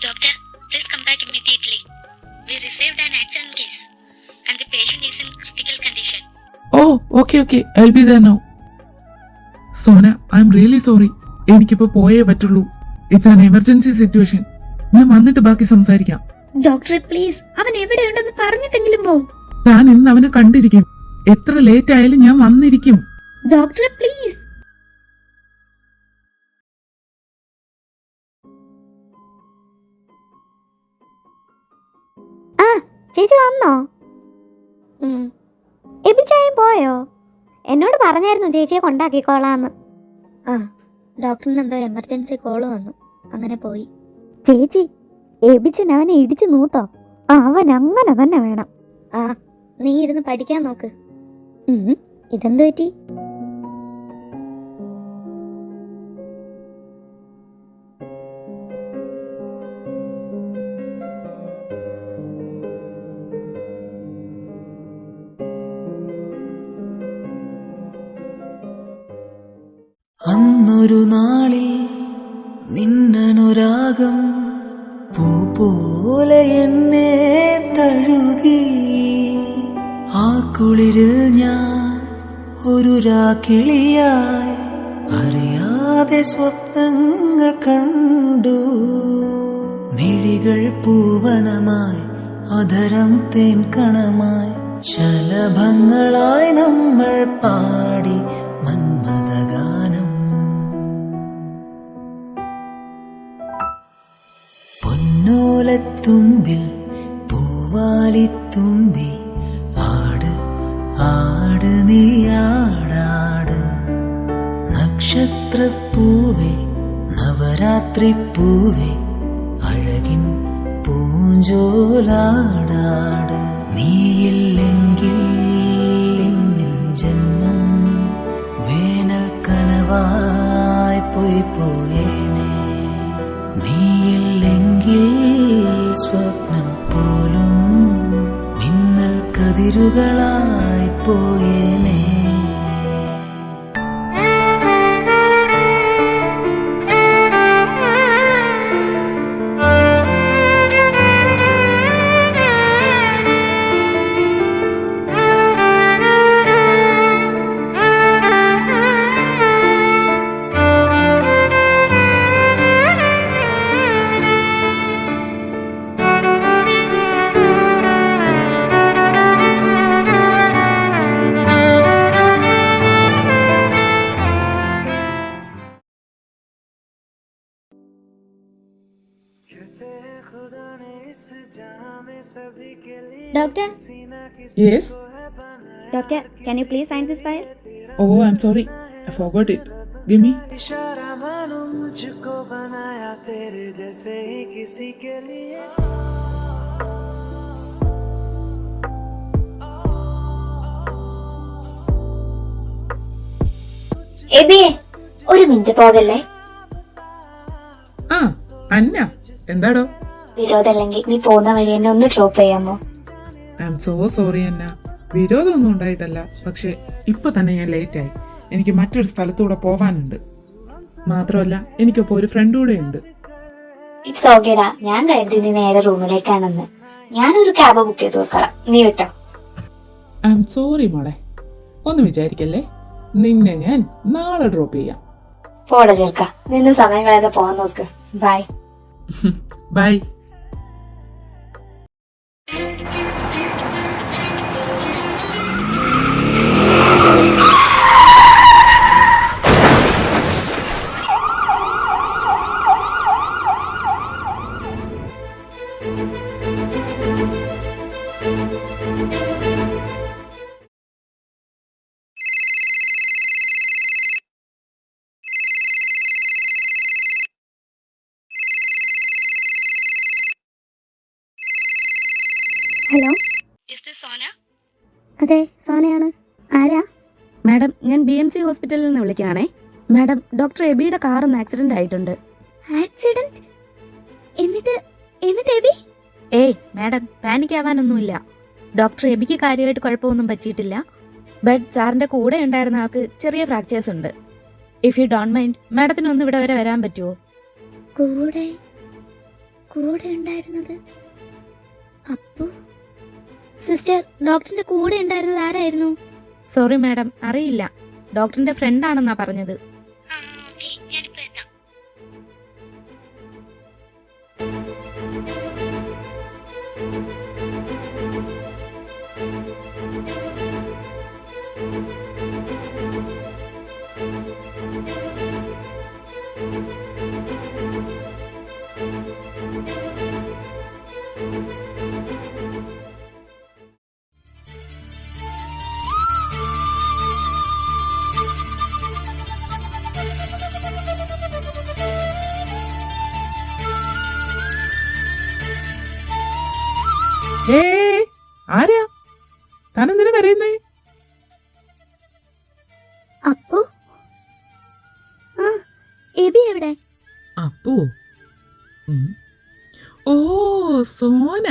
Doctor, please come back immediately. We received an accident case and the patient is in critical condition. ഓ okay okay, I be there now. Sona, I am really sorry. എനിക്കിപ്പോ പോയേ പറ്റുള്ളൂ. It's an emergency situation. ഞാൻ വന്നിട്ട് ബാക്കി സംസാരിക്കാം. ഡോക്ടറെ please, അവൻ എവിടെയുണ്ടെന്ന് പറഞ്ഞിട്ടെങ്കിലും പോ. താൻ ഇന്ന് അവനെ കണ്ടിരിക്കും. എത്ര ലേറ്റ് ആയാലും ഞാൻ വന്നിരിക്കും. ഡോക്ടറെ പ്ലീസ്. ആ ചേച്ചി വന്നോ? എബിച്ചായും പോയോ? എന്നോട് പറഞ്ഞായിരുന്നു ചേച്ചിയെ കൊണ്ടാക്കിക്കോളാന്ന്. ആ, ഡോക്ടറിന് എന്തോ എമർജൻസി കോള് വന്നു, അങ്ങനെ പോയി. ചേച്ചി, എബിച്ചൻ അവനെ ഇടിച്ചു നൂത്തോ? അവൻ അങ്ങനെ തന്നെ വേണം. ആ, നീ ഇരുന്ന് പഠിക്കാൻ നോക്ക്. ഇതെന്തു പറ്റി? അന്നൊരു നാളിൽ നിന്നനുരാഗം പൂ പോലെ എന്നെ തഴുകി. ആ കുളിരിൽ ഞാൻ ഒരു രാക്കിളിയായി അറിയാതെ സ്വപ്നങ്ങൾ കണ്ടു. മിഴികൾ പൂവനമായി, അധരം തേൻകണമായി, ശലഭങ്ങളായി നമ്മൾ പാടി മന്മഥഗാനം. പൊന്നോലത്തുമ്പിൽ പൂവാലിത്തുമ്പി, ആട് ആട് നീയാടാട്. നക്ഷത്രപ്പൂവേ നവരാത്രി പൂവേ അഴകിൻ പൂഞ്ചോലാടാട്. നീയില്ലെങ്കിൽ ഇന്നിൻ ജന്മം വേനൽ കനവായി പോയി പോയേനെ. നീയില്ലെങ്കിൽ സ്വപ്നം പോലും മിന്നൽ കതിരുകളായി പോയേനെ. Doctor, Yes? doctor, can you please sign this file? Oh, I'm sorry. I forgot it. Give me. इशारा मानो मुझको बनाया तेरे जैसे ही किसी के लिए എബിയെ ഒരു മിനിറ്റ് പോകല്ലേ. ആ അന്ന എന്താടോ? വിരോധമല്ലെങ്കിൽ നീ പോകുന്ന വഴി എന്നെ ഒന്ന് ഡ്രോപ്പ് ചെയ്യാമോ? ഐ എം സോ സോറി അന്ന. വിരോധമൊന്നും ഉണ്ടായിട്ടല്ല, പക്ഷെ ഇപ്പൊ തന്നെ ഞാൻ ലേറ്റ് ആയി. എനിക്ക് മറ്റൊരു സ്ഥലത്തൂടെ പോവാനുണ്ട്. മാത്രമല്ല എനിക്കിപ്പോ ഒരു ഫ്രണ്ട് കൂടെ ഉണ്ട്. ഇറ്റ്സ് ഓക്കേടാ. ഞാൻ കരുതി നീ നേരെ റൂമിലേക്കാണെന്ന്. ഞാനൊരു ക്യാബ് ബുക്ക് ചെയ്ത് വെക്കണം, നീ വിട്ടോ. ഐ എം സോറി മോളെ, ഒന്നും വിചാരിക്കല്ലേ. നിന്നെ ഞാൻ നാളെ ഡ്രോപ്പ് ചെയ്യാം. പോടെ ചേർക്ക, നിന്ന് സമയം കളയാതെ പോകാൻ നോക്ക്. ബൈ. ബൈ. ഹലോ, അതെ സോനയാണ്. ആരാ? മാഡം, ഞാൻ BMC ഹോസ്പിറ്റലിൽ നിന്ന് വിളിക്കുകയാണേ. മാഡം, ഡോക്ടർ എബിയുടെ കാർ ഒന്ന് ആക്സിഡന്റ് ആയിട്ടുണ്ട്. ആക്സിഡന്റ്? എന്നിട്ട് എബി? ഏയ് മാഡം, പാനിക് ആവാനൊന്നുമില്ല. ഡോക്ടർ എബിക്ക് കാര്യമായിട്ട് കുഴപ്പമൊന്നും പറ്റിയിട്ടില്ല. ബട്ട് സാറിന്റെ കൂടെ ഉണ്ടായിരുന്ന ആൾക്ക് ചെറിയ ഫ്രാക്ചേഴ്സ് ഉണ്ട്. ഇഫ് യു ഡോണ്ട് മൈൻഡ്, മാഡത്തിന് ഒന്ന് ഇവിടെ വരെ വരാൻ പറ്റുമോ? കൂടെ ഉണ്ടായിരുന്നത് അപ്പോ സിസ്റ്റർ, ഡോക്ടറിന്റെ കൂടെ ഉണ്ടായിരുന്നത് ആരായിരുന്നു? സോറി മാഡം, അറിയില്ല. ഡോക്ടറിന്റെ ഫ്രണ്ട് ആണെന്നാ പറഞ്ഞത്. ആരാ താനെന്തിനാ കരയുന്നേ? അപ്പോ എബി എവിടെ? അപ്പോ ഓ സോന,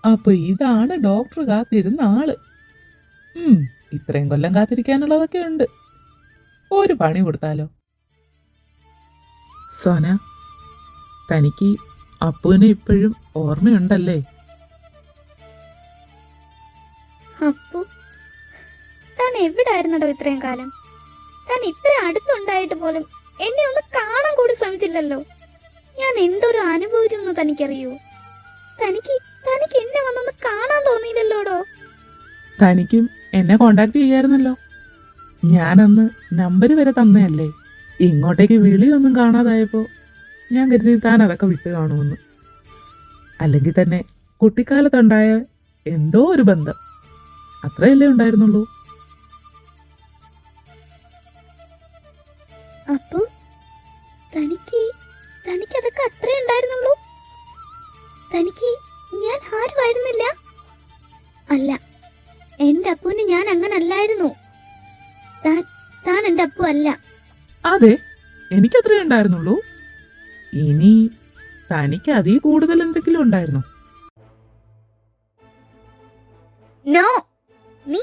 അപ്പൊ ഇതാണ് ഡോക്ടർ കാത്തിരുന്ന ആള്. ഇത്രയും കൊല്ലം കാത്തിരിക്കാനുള്ളതൊക്കെ ഉണ്ട്. ഒരു പണി കൊടുത്താലോ? സോന, തനിക്ക് അപ്പുവിനെ ഇപ്പോഴും ഓർമ്മയുണ്ടല്ലേ? അപ്പോ താൻ എവിടായിരുന്നടോ ഇത്രയും കാലം? താൻ ഇത്ര അടുത്തുണ്ടായിട്ട് പോലും എന്നെ ഒന്ന് കാണാൻ കൂടി ശ്രമിച്ചില്ലല്ലോ. ഞാൻ എന്തൊരു അനുഭവിച്ചെന്ന് തനിക്കറിയോ? തനിക്ക് എന്നെ വന്നൊന്ന് കാണാൻ തോന്നിയില്ലല്ലോടോ. തനിക്കും എന്നെ കോണ്ടാക്ട് ചെയ്യായിരുന്നല്ലോ. ഞാനന്ന് നമ്പർ വരെ തന്നെയല്ലേ. ഇങ്ങോട്ടേക്ക് വിളിയൊന്നും കാണാതായപ്പോ ഞാൻ കരുതി താൻ അതൊക്കെ വിട്ട് കാണുമെന്ന്. അല്ലെങ്കിൽ തന്നെ കുട്ടിക്കാലത്തുണ്ടായ എന്തോ ഒരു ബന്ധം, അത്രയല്ലേ ഉണ്ടായിരുന്നുള്ളൂ. അപ്പോ തനിക്കതൊക്കെ അത്രേ ഉണ്ടായിരുന്നുള്ളൂ? തനിക്ക് ഞാൻ ആരുമായിരുന്നില്ല? അല്ല, എന്റെ അപ്പുവിന് ഞാൻ അങ്ങനെ അല്ലായിരുന്നു. താൻ എന്റെ അപ്പു അല്ല. അതെ, എനിക്കത്രേ ഉണ്ടായിരുന്നുള്ളൂ. ഇനി തനിക്ക് അതിൽ കൂടുതൽ എന്തെങ്കിലും ഉണ്ടായിരുന്നോ? നോ, നീ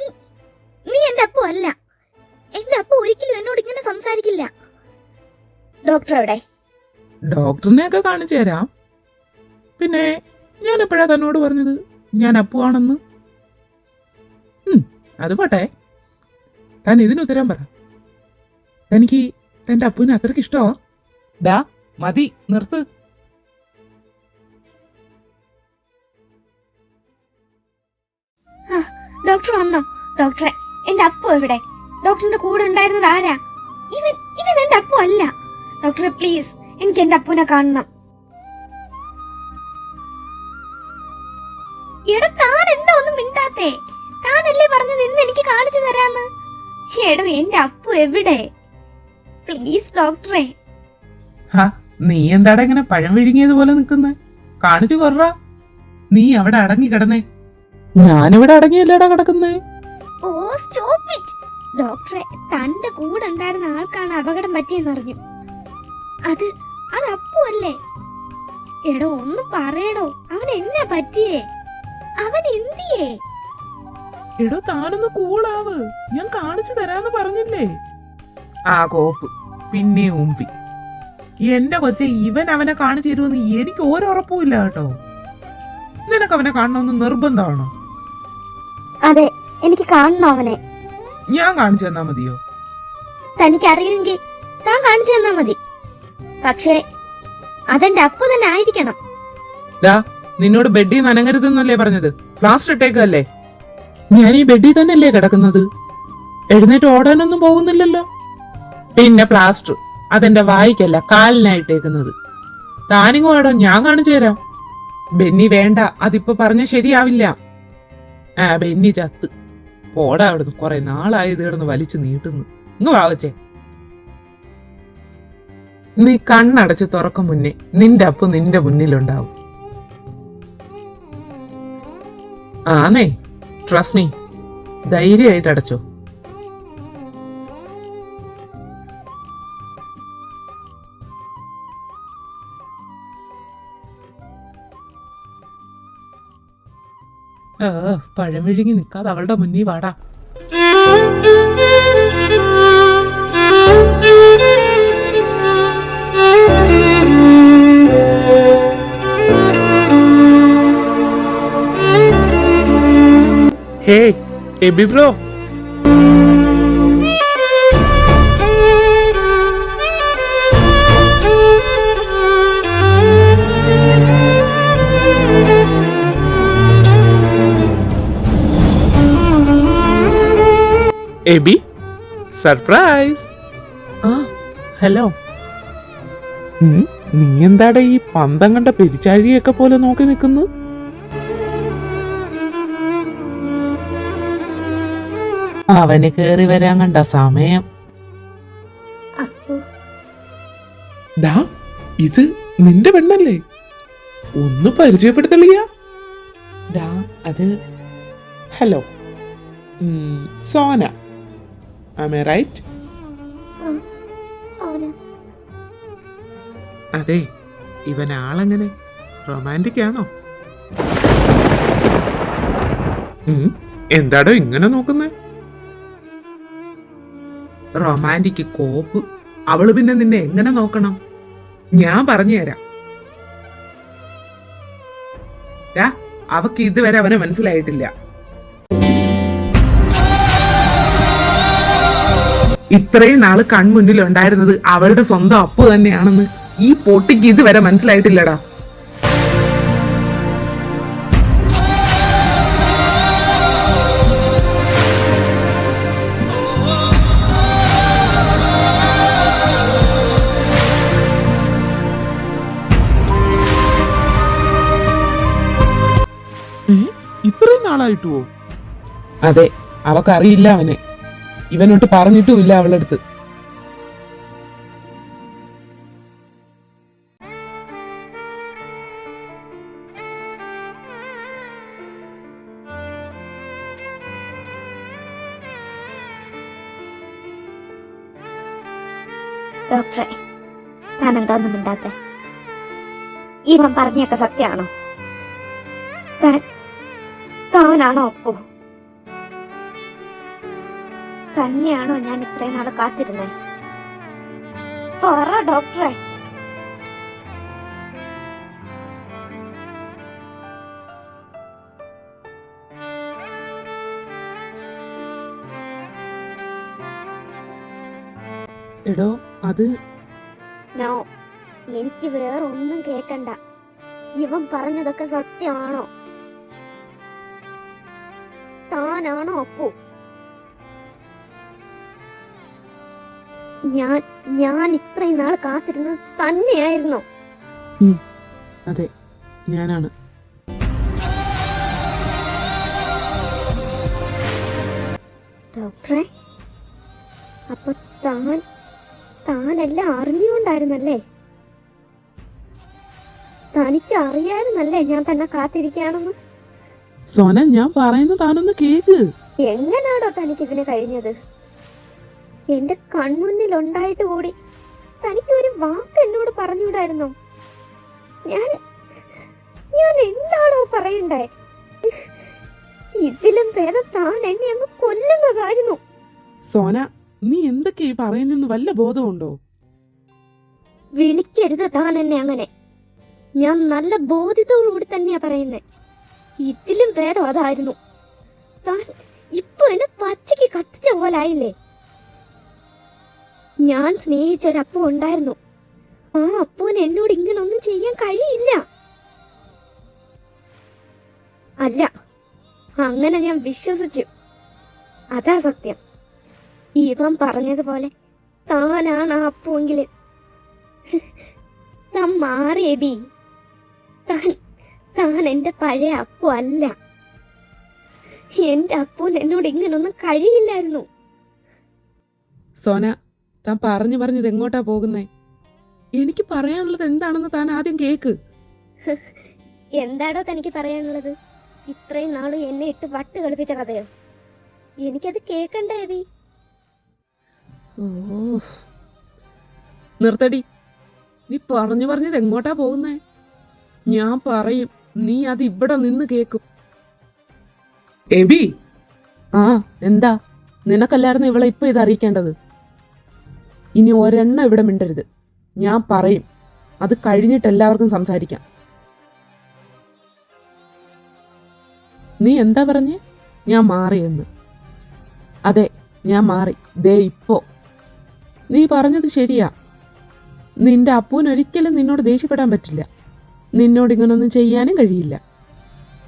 എന്റെ അപ്പു അല്ല. എന്റെ അപ്പു ഒരിക്കലും എന്നോട് ഇങ്ങനെ സംസാരിക്കില്ല. ഡോക്ടർ എവിടെ? ഡോക്ടറിനെയൊക്കെ കാണിച്ചു തരാം. പിന്നെ ഞാൻ എപ്പോഴാ തന്നോട് പറഞ്ഞത് ഞാൻ അപ്പു ആണെന്ന്? അത് പോട്ടെ, താൻ ഇതിന് ഉത്തരം പറ. തനിക്ക് തന്റെ അപ്പുവിനെ അത്രയ്ക്ക് ഇഷ്ടമാ? ഡാ മതി, നിർത്ത്. ഡോക്ടർ വന്നോ? ഡോക്ടറെ, എന്റെ അപ്പു എവിടെ? ഡോക്ടറിന്റെ കൂടെ ഉണ്ടായിരുന്നത് ആരാ? ഇവൻ എന്റെ അപ്പു അല്ല. ഡോക്ടറെ പ്ലീസ്, എനിക്ക് എന്റെ അപ്പുവിനെ കാണണം. എടാ, താൻ എന്താ ഒന്നും മിണ്ടാത്തേ? താനല്ലേ പറഞ്ഞത് ഇന്ന് എനിക്ക് കാണിച്ചു തരാന്ന്. എടോ, എന്റെ അപ്പു എവിടെ? പ്ലീസ് ഡോക്ടറെ. ഹാ, നീ എന്താടാ ഇങ്ങനെ പഴം വിഴുങ്ങിയതുപോലെ നിൽക്കുന്നേ? കാണിച്ചു കൊറ. നീ അവിടെ അടങ്ങി കിടന്നേ. ഞാനിവിടെ അടങ്ങിയല്ലേടാ കിടക്കുന്നേ. ഓ സ്റ്റോപ്പ് ഇറ്റ്. ഡോക്ടറെ, തന്റെ കൂടെ ഉണ്ടായിരുന്ന ആൾക്കാണ് അപകടം പറ്റിയെന്നറിഞ്ഞു. അത് അപ്പു അല്ലേ? എടോ ഒന്ന് പറയടോ, അവൻ എന്നാ പറ്റിയേ? അവൻ എന്തിയേ? എടോ താനൊന്ന് കൂളാവ്, ഞാൻ കാണിച്ചു തരാന്ന് പറഞ്ഞില്ലേ. ആ കോപ്പ് പിന്നെ ഉമ്പി. എന്റെ കൊച്ചെ, ഇവൻ അവനെ കാണിച്ചു തരുമെന്ന് എനിക്ക് ഒരു ഉറപ്പുമില്ല കേട്ടോ. നിനക്ക് അവനെ കാണണമെന്ന് നിർബന്ധമാണോ? അതെ, എനിക്ക് കാണണം അവനെ. ഞാൻ കാണിച്ചു തന്നാ മതിയോ? തനിക്കറിയുമെങ്കിൽ താൻ കാണിച്ചു തന്നാ മതി. പക്ഷേ അതെന്റെ അപ്പു തന്നെ ആയിരിക്കണം. നിന്നോട് ബെഡിൽ നിന്ന് അനങ്ങരുതെന്നല്ലേ പറഞ്ഞത്? പ്ലാസ്റ്റർ ഇട്ടേക്കല്ലേ? ഞാൻ ഈ ബെഡിൽ തന്നെയല്ലേ കിടക്കുന്നത്? എഴുന്നേറ്റ് ഓടാനൊന്നും പോകുന്നില്ലല്ലോ. പിന്നെ പ്ലാസ്റ്റർ അതെന്റെ വായിക്കല്ല, കാലിനായിട്ടേക്കുന്നത്. താനിങ്ങോ ഓടാൻ ഞാൻ കാണിച്ചു തരാം. ബെന്നി വേണ്ട, അതിപ്പോ പറഞ്ഞ ശരിയാവില്ല. ബെന്നി ചത്ത്. പോടാ അവിടുന്ന്, കുറെ നാളായി ഇത് കിടന്ന് വലിച്ചു നീട്ടുന്നു. ഇങ്ങ് വാവച്ചേ. നീ കണ്ണടച്ച് തുറക്കും മുന്നേ നിന്റെ അപ്പു നിന്റെ മുന്നിലുണ്ടാവും. ആന്നേ, ട്രസ്റ്റ് മീ, ധൈര്യമായിട്ട് അടച്ചോ. പഴം വിഴുങ്ങി നിൽക്കാതെ അവളുടെ മുന്നിൽ വാടാ. Hey, Ebi bro. Ebi, surprise. Hello. നീ എന്താടാ ഈ പന്തം കണ്ട പെരിച്ചാഴിയൊക്കെ പോലെ നോക്കി നിൽക്കുന്നു? അവന് കേറി വരാൻ കണ്ട സമയം. ഡാ, ഇത് നിന്റെ പെണ്ണല്ലേ? ഒന്ന് പരിചയപ്പെടുത്തലിയ. ഡാ, അത് hello, Sona. Am I right? അതെ, ഇവൻ ആളെങ്ങനെ? റൊമാൻറ്റിക് ആണോ? എന്താടോ ഇങ്ങനെ നോക്കുന്നേ? റൊമാൻറ്റിക് കോപ്പ്. അവള് പിന്നെ നിന്നെ എങ്ങനെ നോക്കണം? ഞാൻ പറഞ്ഞു തരാം. അവക്ക് ഇതുവരെ അവനെ മനസ്സിലായിട്ടില്ല. ഇത്രയും നാള് കൺമുന്നിൽ ഉണ്ടായിരുന്നത് അവളുടെ സ്വന്തം അപ്പു തന്നെയാണെന്ന് ഈ പൊട്ടിക്ക് ഇതുവരെ മനസ്സിലായിട്ടില്ലടാ. ഇത്രയും നാളായിട്ടുവോ? അതെ, അവക്കറിയില്ല അവനെ. ഇവനോട്ട് പറഞ്ഞിട്ടുമില്ല അവളടുത്ത്. ഡോക്ടറെ, താൻ എന്താന്നും മിണ്ടാത്ത? ഇവൻ പറഞ്ഞൊക്കെ സത്യമാണോ? താനാണോ അപ്പു? തന്നെയാണോ ഞാൻ ഇത്രയും നാള് കാത്തിരുന്നേ? പറ ഡോക്ടറെ. എടോ, അത് നോ, എനിക്ക് വേറൊന്നും കേക്കണ്ട. ഇവൻ പറഞ്ഞതൊക്കെ സത്യമാണോ? താനാണോ അപ്പു? ഞാൻ ഇത്രയും നാൾ കാത്തിരുന്നത് തന്നെയായിരുന്നു. അതെ, ഞാനാണ്. ഡോക്ടറെ, അപ്പൊ താനെല്ലാം അറിഞ്ഞുകൊണ്ടായിരുന്നല്ലേ? തനിക്ക് അറിയായിരുന്നല്ലേ ഞാൻ തന്നെ കാത്തിരിക്കുകയാണെന്ന്? സോന, ഞാൻ പറയുന്ന താനൊന്ന് കേക്ക്. എങ്ങനാടോ തനിക്കിതിന് കഴിഞ്ഞത്? എന്റെ കൺമുന്നിൽ ഉണ്ടായിട്ട് കൂടി തനിക്ക് ഒരു വാക്ക് എന്നോട് പറഞ്ഞുകൂടായിരുന്നോ? ഞാൻ എന്താണോ പറയണ്ടേ? ഇതിലും ഭേദം താൻ എന്നെ അങ്ങ് കൊല്ലുന്നതായിരുന്നു. സോന, നീ എന്തൊക്കെയാ പറയുന്നെന്ന് വല്ല ബോധമുണ്ടോ? വിളിക്കരുത് താൻ എന്നെ അങ്ങനെ. ഞാൻ നല്ല ബോധ്യത്തോടുകൂടി തന്നെയാ പറയുന്നേ. ഇതിലും ഭേദം അതായിരുന്നു. താൻ ഇപ്പൊ എന്നെ പച്ചയ്ക്ക് കത്തിച്ച പോലായില്ലേ? ഞാൻ സ്നേഹിച്ചൊരപ്പു ഉണ്ടായിരുന്നു. ആ അപ്പുവിന് എന്നോട് ഇങ്ങനൊന്നും ചെയ്യാൻ കഴിയില്ല. അല്ല, അങ്ങനെ ഞാൻ വിശ്വസിച്ചു. അതാ സത്യം. ഇവൻ പറഞ്ഞതുപോലെ താനാണ് ആ അപ്പുവെങ്കിൽ താൻ മാറി എബി. താൻ എന്റെ പഴയ അപ്പു അല്ല. എന്റെ അപ്പുവിന് എന്നോട് ഇങ്ങനൊന്നും കഴിയില്ലായിരുന്നു. സോന, താൻ പറഞ്ഞത് എങ്ങോട്ടാ പോകുന്നേ? എനിക്ക് പറയാനുള്ളത് എന്താണെന്ന് താൻ ആദ്യം കേക്ക്. എന്താടോ തനിക്ക് പറയാനുള്ളത്? ഇത്രയും നാള് എന്നെ ഇട്ട് വട്ട് കളിപ്പിച്ച കഥയോ? എനിക്കത് കേക്കണ്ടേ എബി? നിർത്തടി. നീ പറഞ്ഞത് എങ്ങോട്ടാ പോകുന്നേ? ഞാൻ പറയും, നീ അത് ഇവിടെ നിന്ന് കേക്കും. എബി, ആ എന്താ? നിനക്കല്ലായിരുന്നു ഇവളെ ഇപ്പൊ ഇത് അറിയിക്കേണ്ടത്. ഇനി ഒരെണ്ണം ഇവിടെ മിണ്ടരുത്. ഞാൻ പറയും, അത് കഴിഞ്ഞിട്ട് എല്ലാവർക്കും സംസാരിക്കാം. നീ എന്താ പറഞ്ഞേ? ഞാൻ മാറിയെന്ന്. അതെ, ഞാൻ മാറി. ദേ ഇപ്പോ. നീ പറഞ്ഞത് ശരിയാ. നിന്റെ അപ്പൂന് ഒരിക്കലും നിന്നോട് ദേഷ്യപ്പെടാൻ പറ്റില്ല. നിന്നോട് ഇങ്ങനൊന്നും ചെയ്യാനും കഴിയില്ല.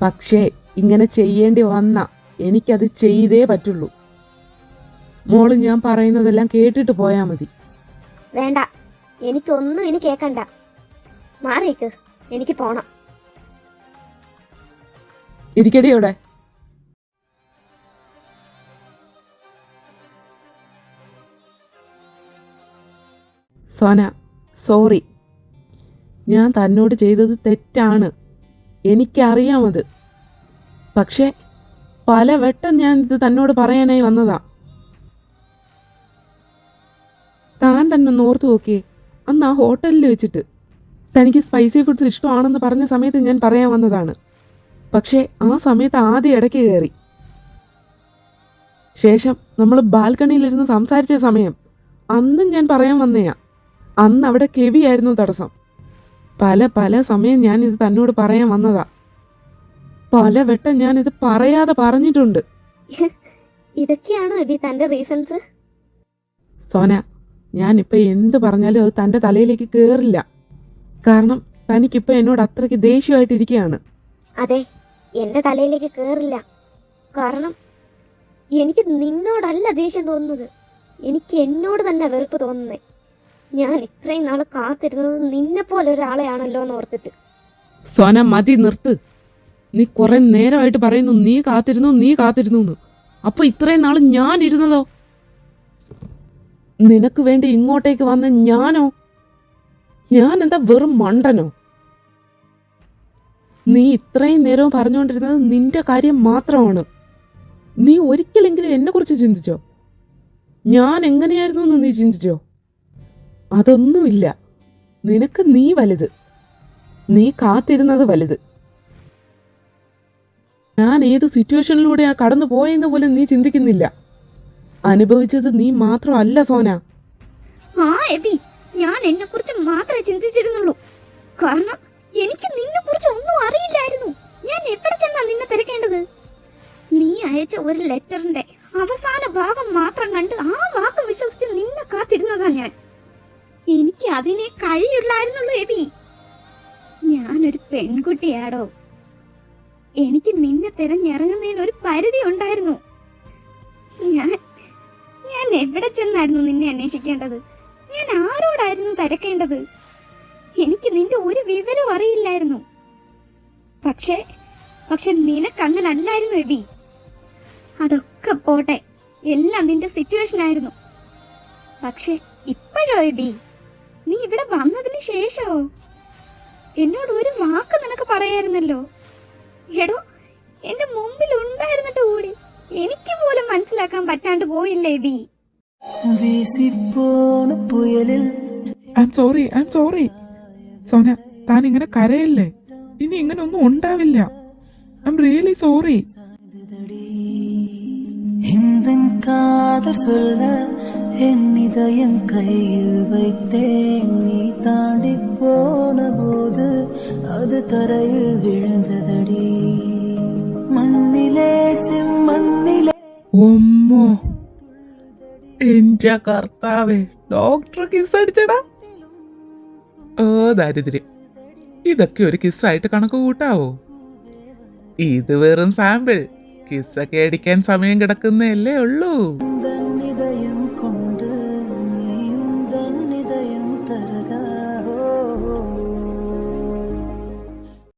പക്ഷേ ഇങ്ങനെ ചെയ്യേണ്ടി വന്ന എനിക്കത് ചെയ്തേ പറ്റുള്ളൂ. മോള് ഞാൻ പറയുന്നതെല്ലാം കേട്ടിട്ട് പോയാ മതി. വേണ്ട, എനിക്കൊന്നും ഇനി കേക്കണ്ട. മാറിയേക്ക്, എനിക്ക് പോണം. ഇരിക്കടി അവിടെ. സോന, സോറി. ഞാൻ തന്നോട് ചെയ്തത് തെറ്റാണ്. എനിക്കറിയാമത്. പക്ഷേ പലവട്ടം ഞാൻ ഇത് തന്നോട് പറയാനായി വന്നതാ. താൻ തന്നെ ഒന്ന് ഓർത്തു നോക്കിയേ. അന്ന് ആ ഹോട്ടലിൽ വെച്ചിട്ട് തനിക്ക് സ്പൈസി ഫുഡ്സ് ഇഷ്ടമാണെന്ന് പറഞ്ഞ സമയത്ത് ഞാൻ പറയാൻ വന്നതാണ്. പക്ഷേ ആ സമയത്ത് ആദ്യം ഇടയ്ക്ക് കയറി. ശേഷം നമ്മൾ ബാൽക്കണിയിലിരുന്ന് സംസാരിച്ച സമയം അന്നും ഞാൻ പറയാൻ വന്നയാ. അന്ന് അവിടെ കെവിയായിരുന്നു തടസ്സം. പല സമയം ഞാൻ ഇത് തന്നോട് പറയാൻ വന്നതാ. പലവട്ടം ഞാൻ ഇത് പറയാതെ പറഞ്ഞിട്ടുണ്ട്. ഇതൊക്കെയാണോ എബി തന്റെ റീസൺസ്? സോന, ഞാനിപ്പോൾ എന്ത് പറഞ്ഞാലും അത് തൻ്റെ തലയിലേക്ക് കയറില്ല. കാരണം തനിക്കിപ്പോൾ എന്നോട് അത്രയ്ക്ക് ദേഷ്യമായിട്ടിരിക്കുകയാണ്. അതെ, എന്റെ തലയിലേക്ക് കേറില്ല. കാരണം എനിക്ക് നിന്നോടല്ല ദേഷ്യം തോന്നുന്നത്. എനിക്ക് എന്നോട് തന്നെ വെറുപ്പ് തോന്നുന്നേ. ഞാൻ ഇത്രയും നാള് കാത്തിരുന്നത് നിന്നെ പോലെ ഒരാളെയാണല്ലോ എന്ന് ഓർത്തിട്ട്. സോന, മതി, നിർത്ത്. നീ കുറെ നേരമായിട്ട് പറയുന്നു നീ കാത്തിരുന്നു. അപ്പൊ ഇത്രയും നാള് ഞാൻ ഇരുന്നതോ? നിനക്ക് വേണ്ടി ഇങ്ങോട്ടേക്ക് വന്ന ഞാനോ? ഞാൻ എന്താ വെറും മണ്ടനോ? നീ ഇത്രയും നേരവും പറഞ്ഞുകൊണ്ടിരുന്നത് നിന്റെ കാര്യം മാത്രമാണ്. നീ ഒരിക്കലെങ്കിലും എന്നെ കുറിച്ച് ചിന്തിച്ചോ? ഞാൻ എങ്ങനെയായിരുന്നു എന്ന് നീ ചിന്തിച്ചോ? അതൊന്നുമില്ല. നിനക്ക് നീ വലുത്. നീ കാത്തിരുന്നത് വലുത്. ഞാൻ ഏത് സിറ്റുവേഷനിലൂടെയാണ് കടന്നു പോയെന്ന് പോലും നീ ചിന്തിക്കുന്നില്ല. അനുഭവിച്ചത് നീ മാത്രമല്ല സോന. ആ എബി, ഞാൻ എന്നെ കുറിച്ച് മാത്രമേ ചിന്തിച്ചിരുന്നുള്ളൂ. കാരണം എനിക്ക് നിന്നെ കുറിച്ച് ഒന്നും അറിയില്ലായിരുന്നു. ഞാൻ എവിടെ ചെന്നാ നിന്നെ തിരക്കേണ്ടത്? നീ അയച്ച ഒരു ലെറ്ററിന്റെ അവസാന ഭാഗം മാത്രം കണ്ട് ആ വാക്ക് വിശ്വസിച്ച് നിന്നെ കാത്തിരുന്നതാ ഞാൻ. എനിക്ക് അതിനെ കഴിയുള്ളായിരുന്നുള്ളൂ എബി. ഞാനൊരു പെൺകുട്ടിയാടോ. എനിക്ക് നിന്നെ തിരഞ്ഞിറങ്ങുന്നതിന് ഒരു പരിധി ഉണ്ടായിരുന്നു. ഞാൻ എവിടെ ചെന്നായിരുന്നു നിന്നെ അന്വേഷിക്കേണ്ടത്? ഞാൻ ആരോടായിരുന്നു തിരക്കേണ്ടത്? എനിക്ക് നിന്റെ ഒരു വിവരവും അറിയില്ലായിരുന്നു. പക്ഷെ നിനക്കങ്ങനെ അല്ലായിരുന്നു എബി. അതൊക്കെ പോട്ടെ, എല്ലാം നിന്റെ സിറ്റുവേഷൻ ആയിരുന്നു. പക്ഷെ ഇപ്പോഴോ എബി? നീ ഇവിടെ വന്നതിന് ശേഷമോ? എന്നോട് ഒരു വാക്ക് നിനക്ക് പറയായിരുന്നല്ലോ. എടോ, എന്റെ മുമ്പിൽ ഉണ്ടായിരുന്നിട്ട് കൂടി എനിക്ക് പോലും മനസ്സിലാക്കാൻ പറ്റാണ്ട് പോയില്ലേ എബി? വീസിപ്പോണ പുയലിൽ ഐ എം സോറി സോന, താൻ ഇങ്ങനെ കരയല്ലേ. ഇനി ഇങ്ങനെ ഒന്നും ഉണ്ടാവില്ല. I am really sorry. எந்தன் காதல் சொல்ல என் இதயம் கையில் வைத்தேன். நீ தாண்டி போன போது அது தரையில் விழுந்ததடி. മണ്ണിലെ മണ്ണിലെ ഒമ്മോ, എന്റെ കർത്താവേ, ഡോക്ടർ കിസ് അടിച്ചടാ. ഓ ദാരിദ്ര്യം, ഇതൊക്കെ ഒരു കിസ്സായിട്ട് കണക്ക് കൂട്ടാവോ? ഇത് വെറും സാമ്പിൾ. കിസ്സൊക്കെ അടിക്കാൻ സമയം കിടക്കുന്നല്ലേ ഉള്ളൂ. இதயம் கொண்டு